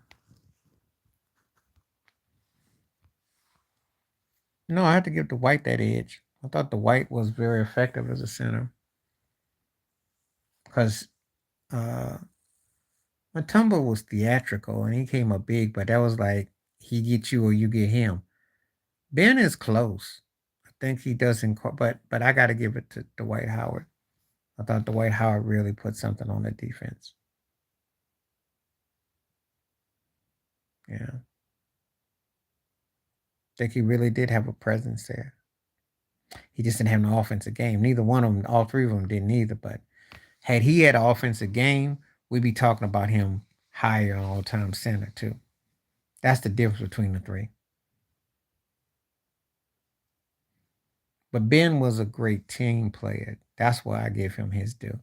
No, I had to give the White that edge. I thought the White was very effective as a center because uh, Matumbo was theatrical and he came up big, but that was like he gets you or you get him. Ben is close. I think he doesn't, but I got to give it to Dwight Howard. I thought Dwight Howard really put something on the defense. Yeah, I think he really did have a presence there. He just didn't have an offensive game. Neither one of them, all three of them didn't either. But had he had an offensive game, we'd be talking about him higher on all time center too. That's the difference between the three. But Ben was a great team player. That's why I give him his due.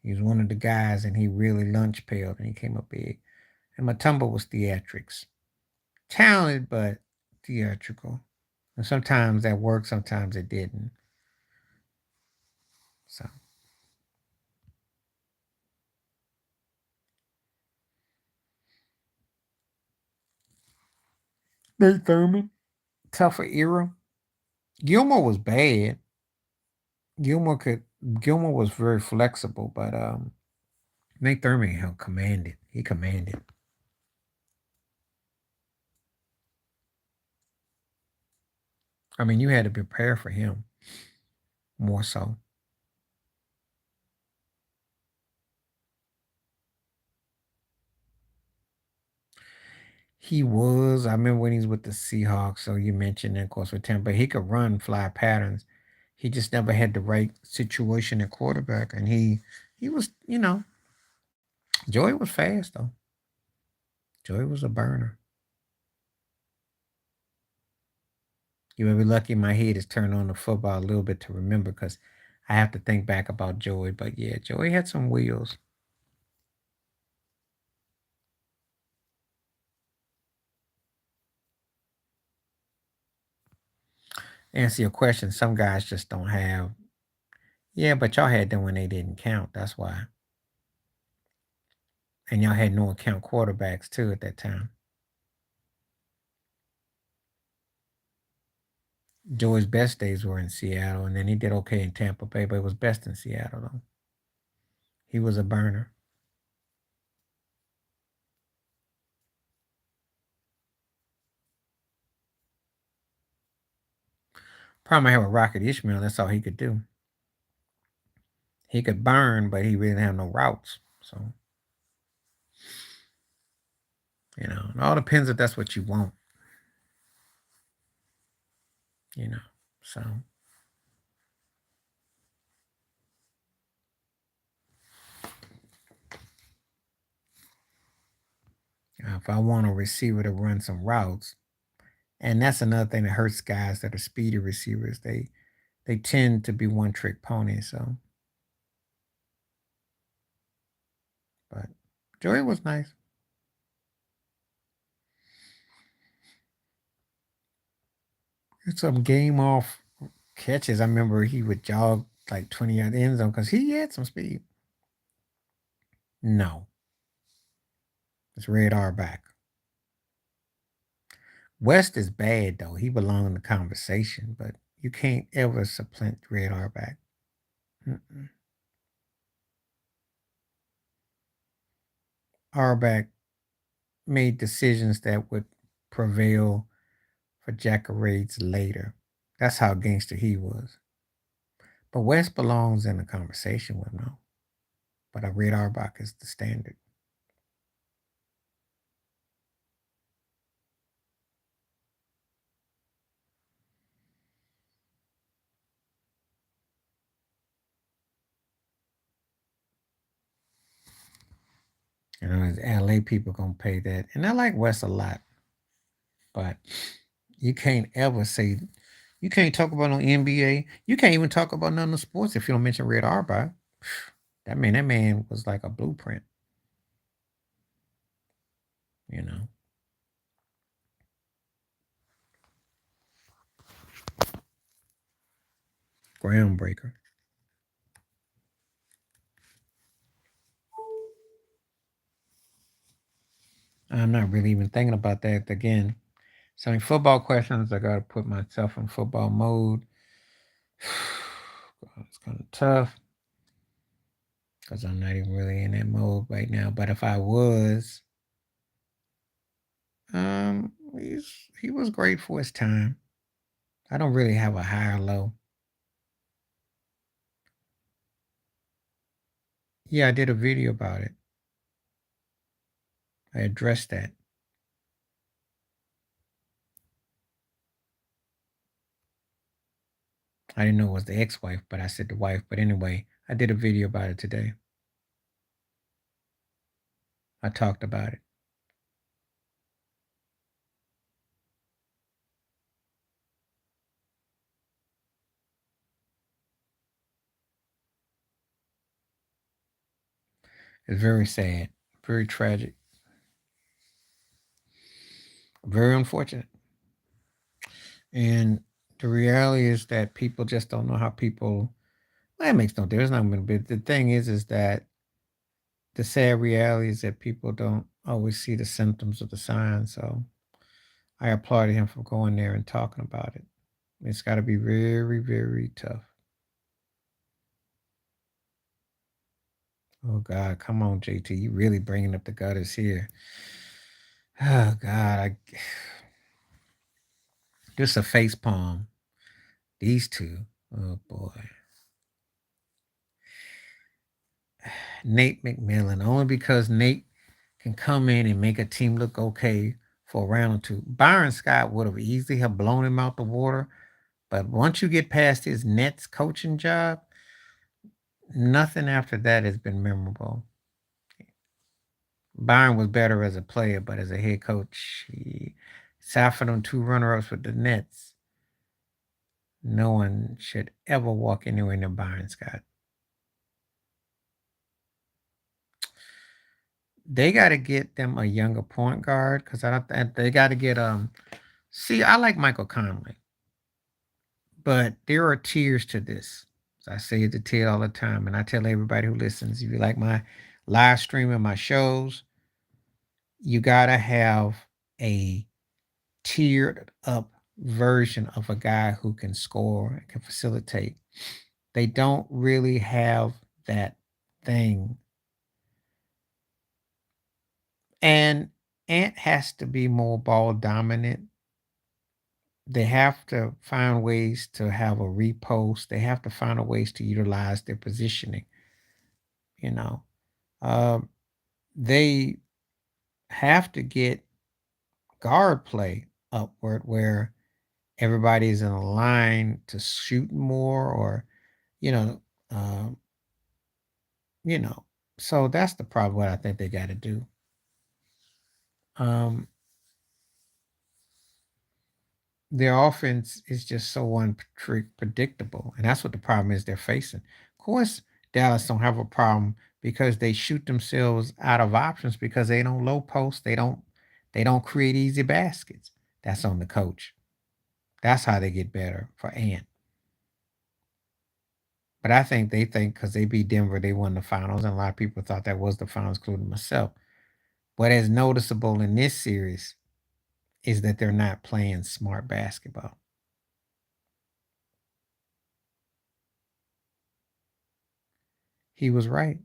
He was one of the guys, and he really lunch pailed, and he came up big. And Matumbo was theatrics, talented but theatrical. And sometimes that worked, sometimes it didn't. So Nate Thurman, tougher era. Gilmore was bad. Gilmore could Gilmore was very flexible, but Nate Thurman held commanded. He commanded. I mean, you had to prepare for him more so. He was. I remember when he was with the Seahawks. So you mentioned, of course, with Tampa, he could run fly patterns. He just never had the right situation at quarterback, and he was, Joey was fast though. Joey was a burner. You may be lucky my head is turned on the football a little bit to remember because I have to think back about Joey. But yeah, Joey had some wheels. Answer your question. Some guys just don't have. Yeah, but y'all had them when they didn't count. That's why. And y'all had no account quarterbacks too at that time. Joey's best days were in Seattle, and then he did okay in Tampa Bay, but it was best in Seattle though. He was a burner. Problem I had with Rocket Ishmael, that's all he could do. He could burn, but he really didn't have no routes. So, it all depends if that's what you want. You know, so if I want a receiver to run some routes, and that's another thing that hurts guys that are speedy receivers. They tend to be one trick ponies. So, but Joey was nice. It's some game off catches. I remember he would jog like 20 yard end zone because he had some speed. No, it's Red back. West is bad though. He belonged in the conversation, but you can't ever supplant Red back. Mm-mm. Auerbach made decisions that would prevail for Jackarades later. That's how gangster he was. But West belongs in the conversation with him, though. But I read Auerbach is the standard. As LA people gonna pay that. And I like West a lot. But you can't ever say you can't talk about no NBA. You can't even talk about none of the sports if you don't mention Red Auerbach. That man was like a blueprint. You know. Groundbreaker. I'm not really even thinking about that again. So in football questions, I gotta put myself in football mode. It's kind of tough because I'm not even really in that mode right now. But if I was, um, he was great for his time. I don't really have a high or low. Yeah, I did a video about it. I addressed that. I didn't know it was the ex-wife, but I said the wife. But anyway, I did a video about it today. I talked about it. It's very sad, very tragic, very unfortunate. And the reality is that people just don't know how people. Well, it makes no difference. Not gonna be. The thing is that the sad reality is that people don't always see the symptoms of the signs. So I applauded him for going there and talking about it. It's got to be very, very tough. Oh God, come on, JT, you really bringing up the gutters here. Oh God, just a face palm. These two. Oh boy. Nate McMillan, only because Nate can come in and make a team look okay for a round or two. Byron Scott would have easily have blown him out the water, But once you get past his Nets coaching job, nothing after that has been memorable. Byron was better as a player, but as a head coach, aside for them two runner-ups with the Nets, no one should ever walk anywhere near Byron Scott. They got to get them a younger point guard because I don't. They got to get. See, I like Michael Conley, but there are tiers to this. So I say it to Ted all the time, and I tell everybody who listens, if you like my live stream and my shows, you gotta have a tiered up version of a guy who can score and can facilitate. They don't really have that thing. And Ant has to be more ball dominant. They have to find ways to have a repost. They have to find a ways to utilize their positioning. You know, um, they have to get guard play upward where everybody's in a line to shoot more, or you know, um, you know. So that's the problem. What I think they got to do. Um, their offense is just so unpredictable, and that's what the problem is they're facing. Of course, Dallas don't have a problem because they shoot themselves out of options because they don't low post. They don't create easy baskets. That's on the coach. That's how they get better for Ant. But I think they think because they beat Denver, they won the finals, and a lot of people thought that was the finals, including myself. What is noticeable in this series is that they're not playing smart basketball. He was right.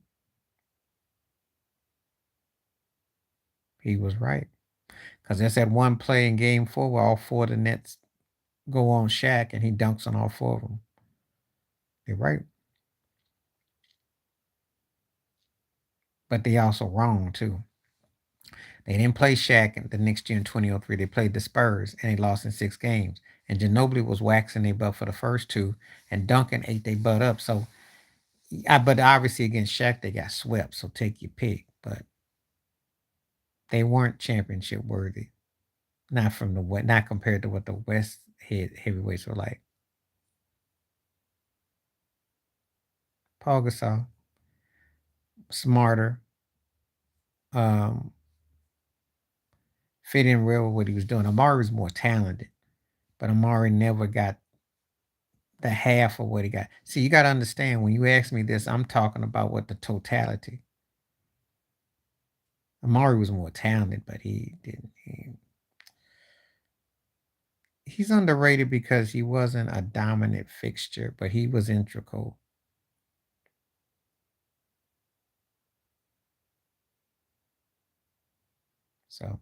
He was right. Because there's that one play in game 4 where all four of the Nets go on Shaq and he dunks on all four of them. You're right. But they also wrong too. They didn't play Shaq the next year in 2003. They played the Spurs and they lost in 6 games. And Ginobili was waxing their butt for the first two, and Duncan ate their butt up. So, but obviously against Shaq they got swept. So take your pick. But they weren't championship worthy. Not from the West, not compared to what the West heavyweights were like. Paul Gasol, smarter, um, fit in real with what he was doing. Amari was more talented, but Amari never got the half of what he got. See, you got to understand when you ask me this, I'm talking about what the totality. Amari was more talented, but he didn't. He's underrated because he wasn't a dominant fixture, but he was integral. So,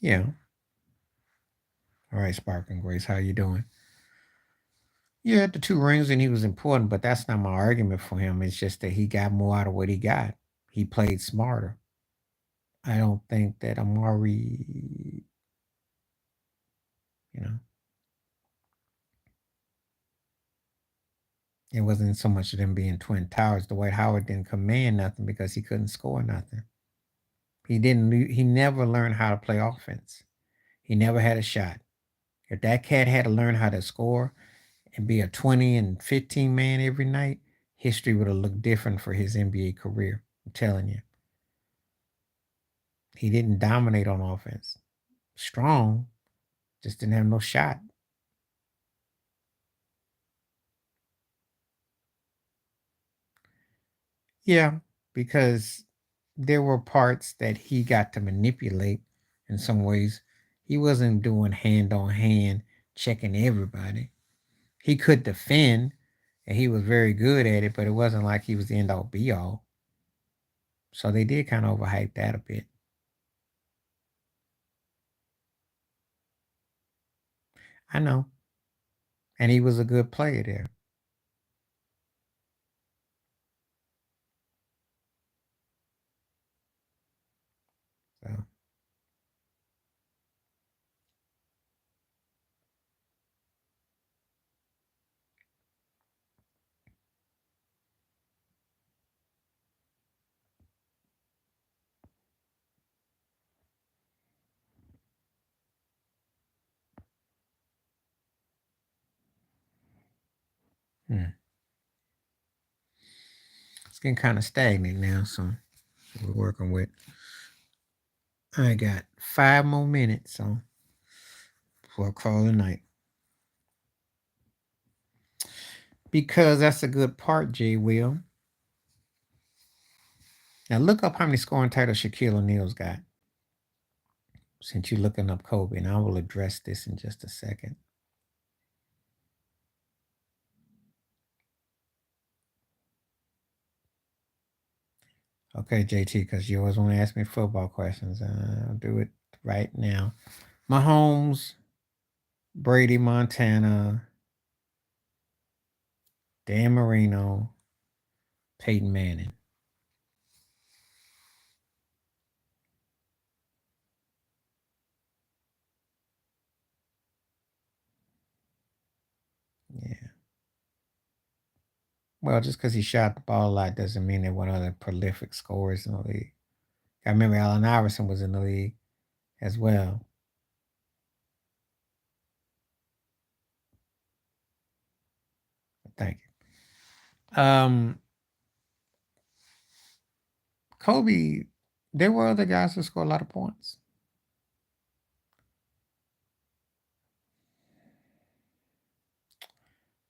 yeah. All right, Sparkling Grace, how you doing? Yeah, the two rings and he was important, but that's not my argument for him. It's just that he got more out of what he got. He played smarter. I don't think that Amari, you know, it wasn't so much of them being twin towers. Dwight Howard didn't command nothing because he couldn't score nothing. He didn't. He never learned how to play offense. He never had a shot. If that cat had to learn how to score and be a 20 and 15 man every night, history would have looked different for his NBA career. I'm telling you. He didn't dominate on offense. Strong, just didn't have no shot. Yeah, because there were parts that he got to manipulate in some ways. He wasn't doing hand on hand checking everybody. He could defend and he was very good at it, but it wasn't like he was the end all be all. So they did kind of overhype that a bit. I know. and he was a good player there. So, hmm. It's getting kind of stagnant now, so we're working with. I got 5 more minutes, so before I call it night. Because that's a good part, J. Will. Now look up how many scoring titles Shaquille O'Neal's got. Since you're looking up Kobe, and I will address this in just a second. Okay, JT, because you always want to ask me football questions. I'll do it right now. Mahomes, Brady, Montana, Dan Marino, Peyton Manning. Yeah. Well, just because he shot the ball a lot doesn't mean there weren't other prolific scorers in the league. I remember Allen Iverson was in the league as well. Thank you. Kobe, there were other guys who scored a lot of points.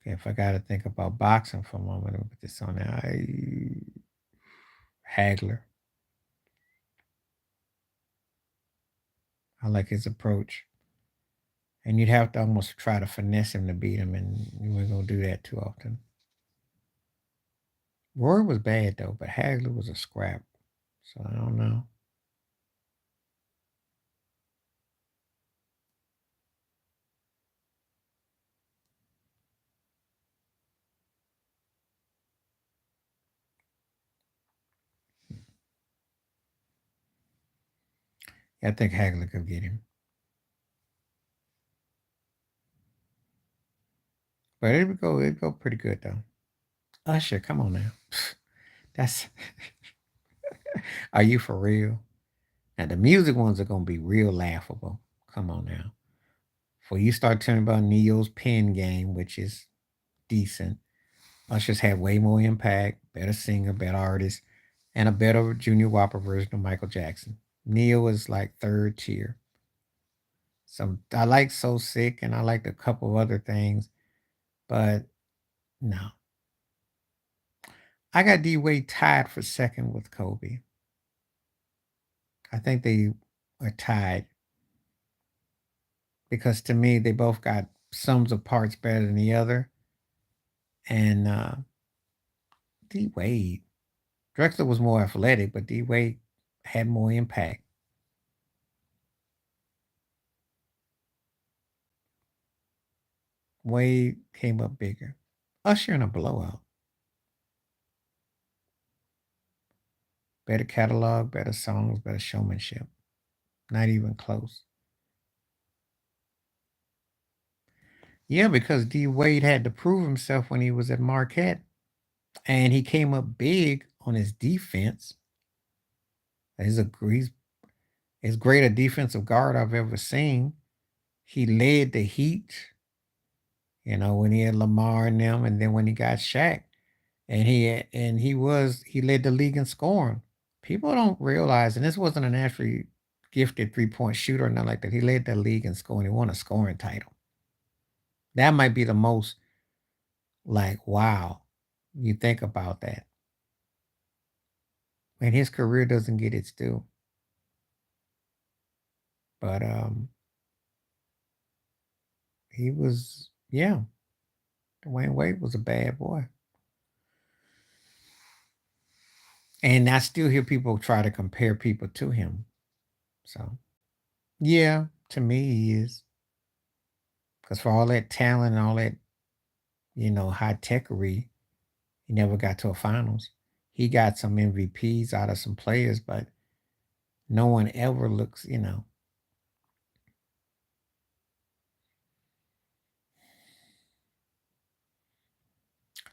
Okay, if I got to think about boxing for a moment, let me put this on there. Hagler. I like his approach. And you'd have to almost try to finesse him to beat him, and you weren't going to do that too often. Roy was bad, though, but Hagler was a scrap. So I don't know. Yeah, I think Hagler could get him. But it'd go pretty good, though. Usher, come on now. That's Are you for real? Now the music ones are gonna be real laughable. Come on now. Before you start telling about Neo's pen game, which is decent, Usher's had way more impact, better singer, better artist, and a better Junior Whopper version of Michael Jackson. Neo is like third tier. So I like So Sick and I liked a couple other things, but no. I got D Wade tied for second with Kobe. I think they are tied because to me they both got sums of parts better than the other. And D Wade, Drexler was more athletic, but D Wade had more impact. Wade came up bigger. Usher in a blowout. Better catalog, better songs, better showmanship. Not even close. Yeah, because D Wade had to prove himself when he was at Marquette. And he came up big on his defense. He's as great a defensive guard I've ever seen. He led the Heat, when he had Lamar and them, and then when he got Shaq, he led the league in scoring. People don't realize, and this wasn't a naturally gifted 3-point shooter or nothing like that. He led the league in scoring. He won a scoring title. That might be the most like wow. You think about that. And his career doesn't get its due. But he was, yeah, Dwayne Wade was a bad boy. And I still hear people try to compare people to him. So, yeah, to me, he is. Because for all that talent and all that high techery. He never got to a finals. He got some MVPs out of some players, but no one ever looks,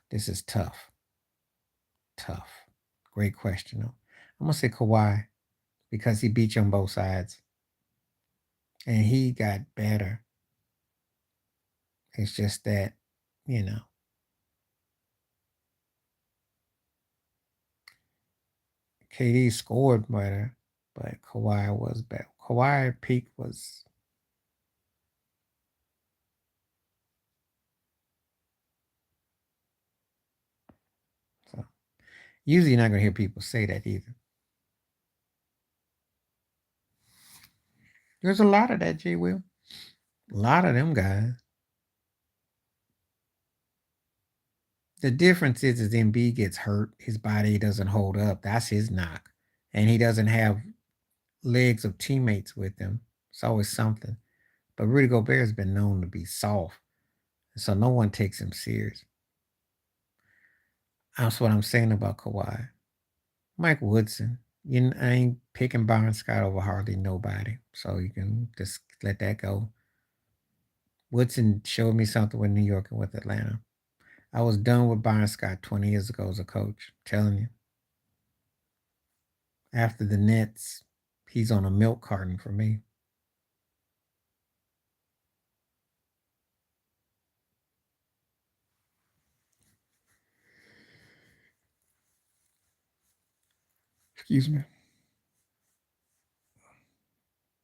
this is tough. Tough. Great question, though. I'm going to say Kawhi because he beat you on both sides and he got better. It's just that, you know, KD scored better, but Kawhi was better. Kawhi peak was. So usually you're not gonna hear people say that either. There's a lot of that, J. Will. A lot of them guys. The difference is Embiid gets hurt, his body doesn't hold up. That's his knock, and he doesn't have legs of teammates with him. It's always something. But Rudy Gobert has been known to be soft, so no one takes him serious. That's what I'm saying about Kawhi. Mike Woodson. I ain't picking Byron Scott over hardly nobody, so you can just let that go. Woodson showed me something with New York and with Atlanta. I was done with Byron Scott 20 years ago as a coach. I'm telling you. After the Nets, he's on a milk carton for me. Excuse me.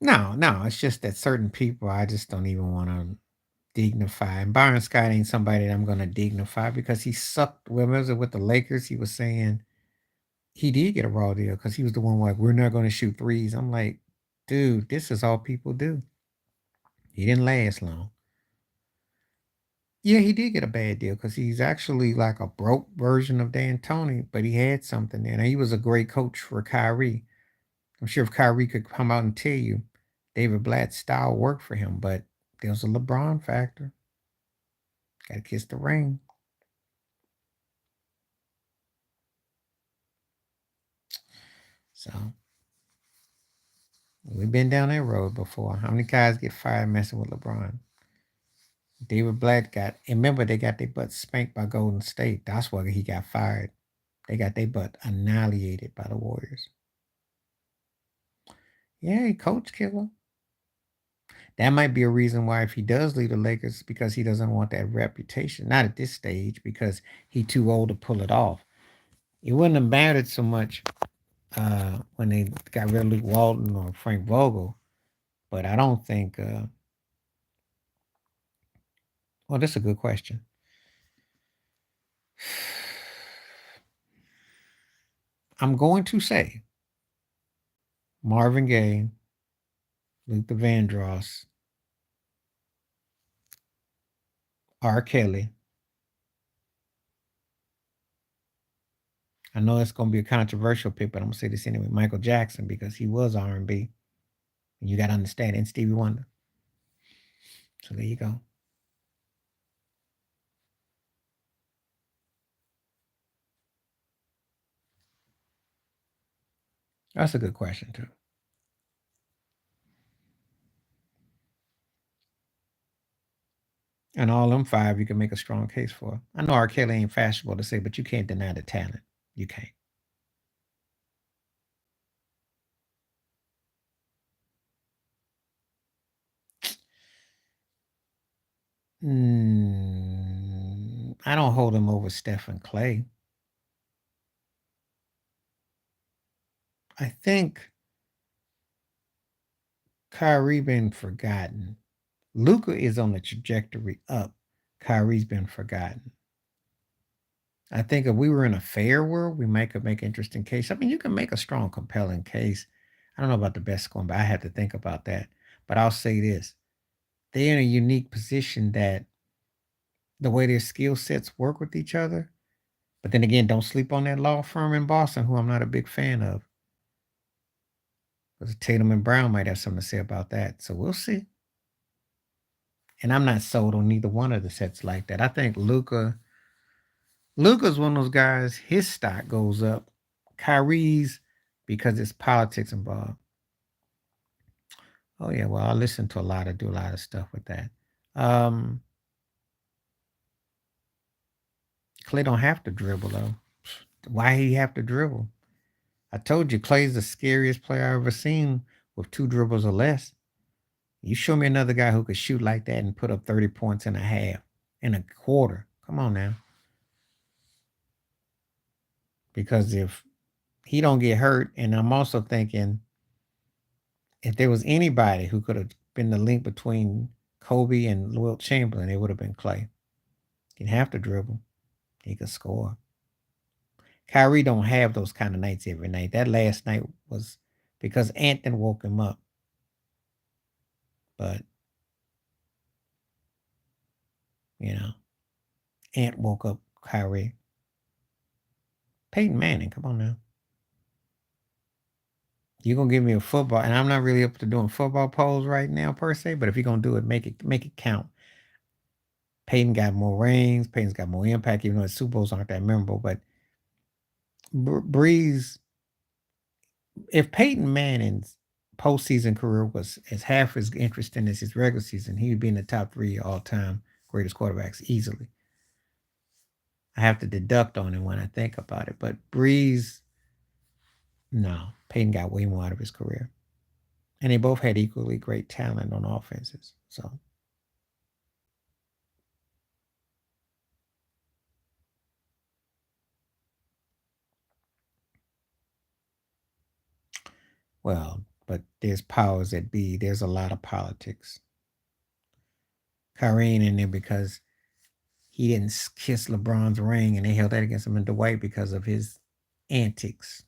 No, it's just that certain people I just don't even want to dignify. And Byron Scott ain't somebody that I'm going to dignify because he sucked. When was it with the Lakers? He was saying he did get a raw deal because he was the one like, we're not going to shoot threes. I'm like, dude, this is all people do. He didn't last long. Yeah, he did get a bad deal because he's actually like a broke version of D'Antoni, but he had something there. And he was a great coach for Kyrie. I'm sure if Kyrie could come out and tell you David Blatt's style worked for him, but there's a LeBron factor. Got to kiss the ring. So we've been down that road before. How many guys get fired messing with LeBron? David Blatt got, and remember they got their butt spanked by Golden State. That's why he got fired. They got their butt annihilated by the Warriors. Yeah, he coach killer. That might be a reason why if he does leave the Lakers, because he doesn't want that reputation. Not at this stage, because he too old to pull it off. It wouldn't have mattered so much when they got rid of Luke Walton or Frank Vogel, but I don't think. Well, that's a good question. I'm going to say Marvin Gaye, Luther Vandross, R. Kelly. I know it's going to be a controversial pick, but I'm going to say this anyway. Michael Jackson, because he was R&B. And you got to understand, and Stevie Wonder. So there you go. That's a good question, too. And all them five you can make a strong case for. I know R. Kelly ain't fashionable to say, but you can't deny the talent. You can't. I don't hold him over Steph and Clay. I think Kyrie been forgotten. Luca is on the trajectory up. Kyrie's been forgotten. I think if we were in a fair world, we might could make an interesting case. I mean, you can make a strong, compelling case. I don't know about the best scoring, but I had to think about that. But I'll say this: they're in a unique position that the way their skill sets work with each other. But then again, don't sleep on that law firm in Boston, who I'm not a big fan of. Because Tatum and Brown might have something to say about that. So we'll see. And I'm not sold on neither one of the sets like that. I think Luka's one of those guys, his stock goes up. Kyrie's, because it's politics involved. Oh yeah, well, I listen to do a lot of stuff with that. Um Clay don't have to dribble though. Why he have to dribble? I told you Clay's the scariest player I've ever seen with 2 dribbles or less. You show me another guy who could shoot like that and put up 30 points in a half, in a quarter. Come on now. Because if he don't get hurt, and I'm also thinking if there was anybody who could have been the link between Kobe and Wilt Chamberlain, it would have been Clay. He'd have to dribble. He could score. Kyrie don't have those kind of nights every night. That last night was because Anthony woke him up. But, you know, Ant woke up Kyrie. Peyton Manning, come on now. You're gonna give me a football, and I'm not really up to doing football polls right now per se, but if you're gonna do it, make it count. Peyton got more rings, Peyton's got more impact, even though his Super Bowls aren't that memorable. But Breeze, if Peyton Manning's postseason career was as half as interesting as his regular season, he would be in the top 3 all-time greatest quarterbacks easily. I have to deduct on him when I think about it, but Breeze, no, Peyton got way more out of his career, and they both had equally great talent on offenses. So, well, but there's powers that be. There's a lot of politics. Kyrie ain't in there because he didn't kiss LeBron's ring, and they held that against him and Dwight because of his antics,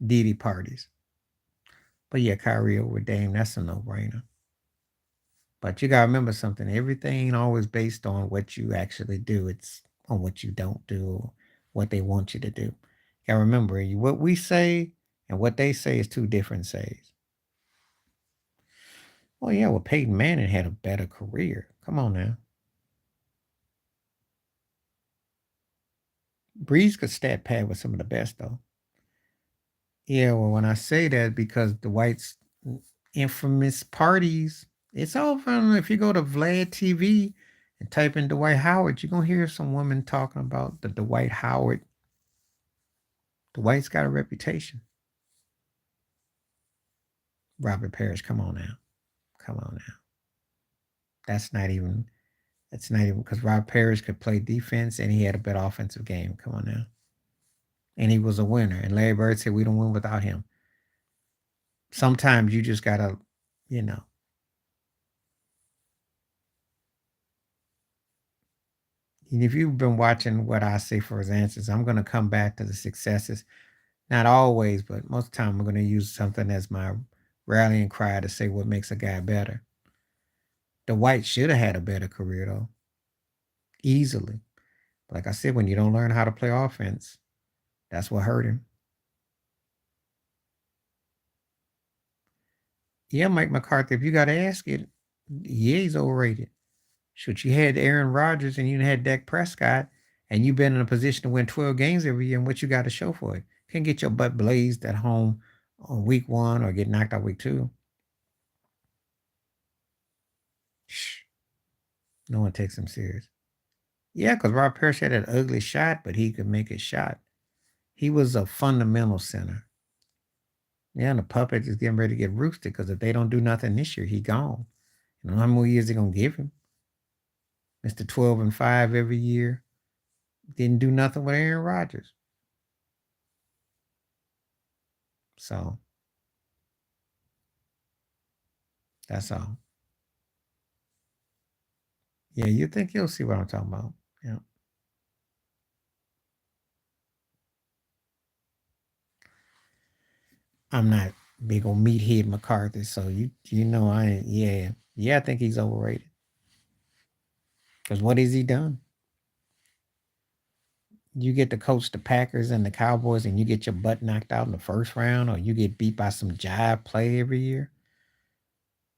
Diddy parties. But yeah, Kyrie over Dame, that's a no-brainer. But you gotta remember something. Everything ain't always based on what you actually do. It's on what you don't do, what they want you to do. You gotta remember, what we say and what they say is 2 different says. Oh yeah, well, Peyton Manning had a better career. Come on now. Breeze could stat pad with some of the best though. Yeah, well, when I say that, because the whites' infamous parties, it's all fun. If you go to Vlad TV and type in Dwight Howard, you're gonna hear some women talking about the Dwight Howard. Dwight's got a reputation. Robert Parrish, come on now. Come on now. That's not even because Robert Parrish could play defense and he had a better offensive game. Come on now. And he was a winner. And Larry Bird said we don't win without him. Sometimes you just gotta, you know, if you've been watching what I say for his answers, I'm going to come back to the successes. Not always, but most of the time I'm going to use something as my rallying cry to say what makes a guy better. The White should have had a better career, though. Easily. Like I said, when you don't learn how to play offense, that's what hurt him. Yeah, Mike McCarthy, if you got to ask it, yeah, he's overrated. Shoot, you had Aaron Rodgers and you had Dak Prescott, and you've been in a position to win 12 games every year, and what you got to show for it? Can't get your butt blazed at home on week 1 or get knocked out week 2. Shh. No one takes him serious. Yeah, because Rob Parrish had an ugly shot, but he could make a shot. He was a fundamental center. Yeah, and the puppet is getting ready to get roosted because if they don't do nothing this year, he gone. You know how many more years they gonna give him? Mr. 12-5 every year. Didn't do nothing with Aaron Rodgers. So that's all. Yeah, you think you'll see what I'm talking about. Yeah. I'm not big on meathead McCarthy, so you know I ain't, yeah, I think he's overrated. Because what has he done? You get to coach the Packers and the Cowboys and you get your butt knocked out in the first round, or you get beat by some jive play every year.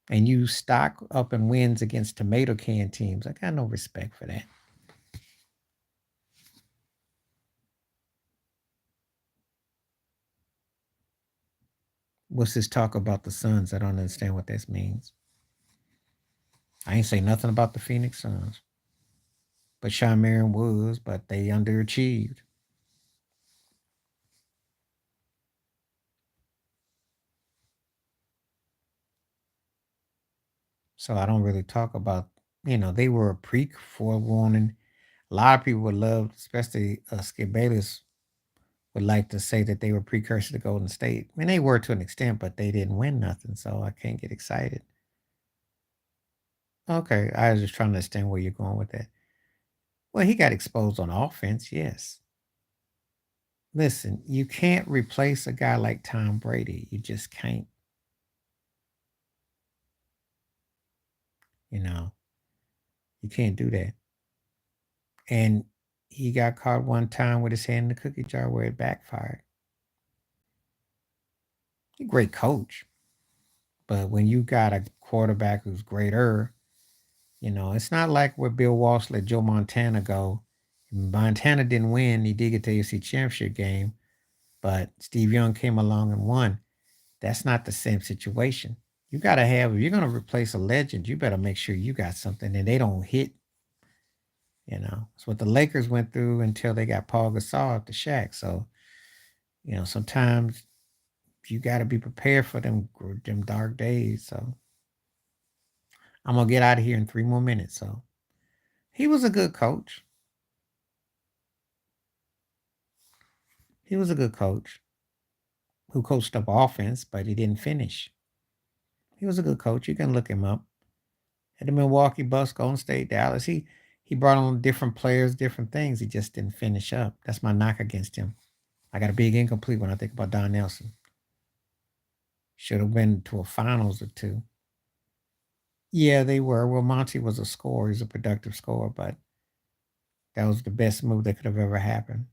and you stock up and wins against tomato can teams. I got no respect for that. What's this talk about the Suns? I don't understand what this means. I ain't say nothing about the Phoenix Suns, but Sean Marion was, but they underachieved. So I don't really talk about, they were a pre forewarning. A lot of people would love, especially Skip Bayless, would like to say that they were precursor to Golden State. I mean, they were to an extent, but they didn't win nothing, so I can't get excited. Okay, I was just trying to understand where you're going with that. Well, he got exposed on offense, yes. Listen, you can't replace a guy like Tom Brady. You just can't. You know, you can't do that. And he got caught one time with his hand in the cookie jar where it backfired. He's a great coach, but when you got a quarterback who's greater, it's not like where Bill Walsh let Joe Montana go. Montana didn't win. He did get to the AFC Championship game, but Steve Young came along and won. That's not the same situation. You got to have, if you're going to replace a legend, you better make sure you got something and they don't hit. It's what the Lakers went through until they got Paul Gasol up to Shaq. So, sometimes you got to be prepared for them dark days. So, I'm gonna get out of here in 3 more minutes. So, he was a good coach. He was a good coach who coached up offense, but he didn't finish. He was a good coach. You can look him up. At the Milwaukee Bucks, Golden State, Dallas, he brought on different players, different things. He just didn't finish up. That's my knock against him. I got a big incomplete when I think about Don Nelson. Should have been to a finals or two. Yeah, they were. Well, Monty was a scorer. He's a productive scorer, but that was the best move that could have ever happened.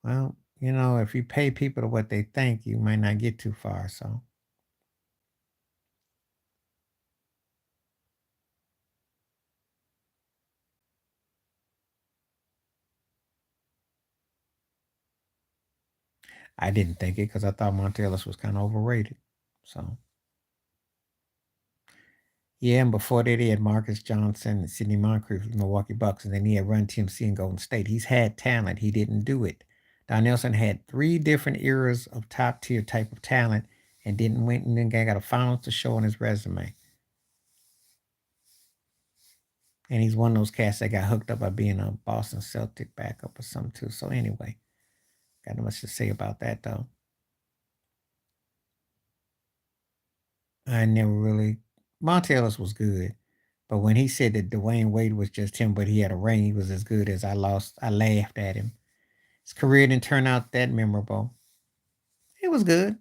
Well, if you pay people to what they think, you might not get too far. So I didn't think it because I thought Monte Ellis was kind of overrated. So yeah, and before that, he had Marcus Johnson and Sidney Moncrief from the Milwaukee Bucks, and then he had Run TMC in Golden State. He's had talent. He didn't do it. Don Nelson had three different eras of top tier type of talent and didn't win, and then got a finals to show on his resume. And he's one of those cats that got hooked up by being a Boston Celtic backup or something too. So anyway, got much to say about that though. I never really. Monte Ellis was good, but when he said that Dwayne Wade was just him, but he had a ring, he was as good as I lost. I laughed at him. His career didn't turn out that memorable. It was good,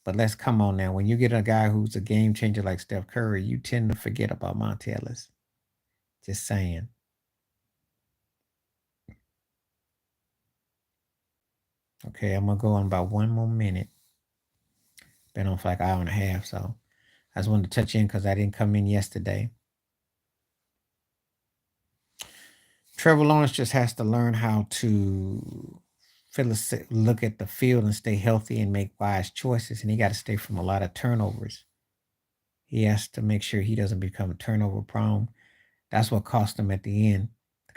but let's come on now. When you get a guy who's a game changer like Steph Curry, you tend to forget about Monte Ellis. Just saying. Okay, I'm gonna go on about 1 more minute. Been on for like an hour and a half, so I just wanted to touch in because I didn't come in yesterday. Trevor Lawrence just has to learn how to look at the field and stay healthy and make wise choices. And he got to stay from a lot of turnovers. He has to make sure he doesn't become turnover prone. That's what cost him at the end.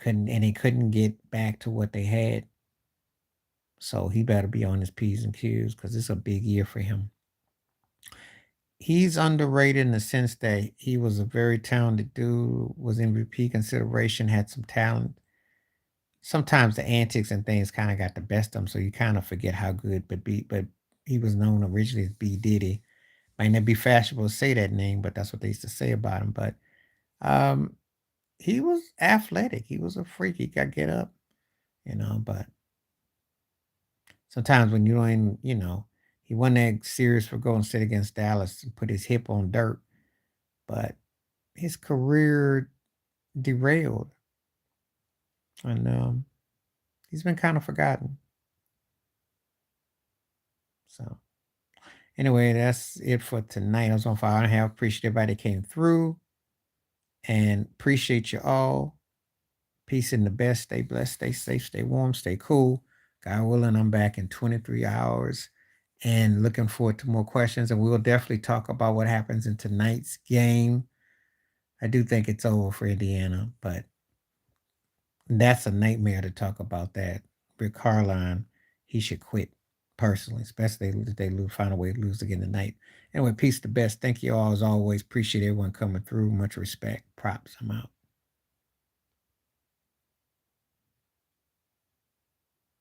He couldn't get back to what they had. So he better be on his P's and Q's because it's a big year for him. He's underrated in the sense that he was a very talented dude, was MVP consideration, had some talent. Sometimes the antics and things kind of got the best of him, so you kind of forget how good. But he was known originally as B Diddy. Might not be fashionable to say that name, but that's what they used to say about him. But um, he was athletic. He was a freak. He got get up, But sometimes when you don't, he won that series for Golden State against Dallas and put his hip on dirt, but his career derailed, and he's been kind of forgotten. So anyway, that's it for tonight. I was on fire and a half. Appreciate everybody that came through and appreciate you all. Peace and the best. Stay blessed, stay safe, stay warm, stay cool. God willing, I'm back in 23 hours and looking forward to more questions. And we'll definitely talk about what happens in tonight's game. I do think it's over for Indiana, but that's a nightmare to talk about that. Rick Carline, he should quit personally, especially if they find a way to lose again tonight. Anyway, peace the best. Thank you all as always. Appreciate everyone coming through. Much respect. Props. I'm out.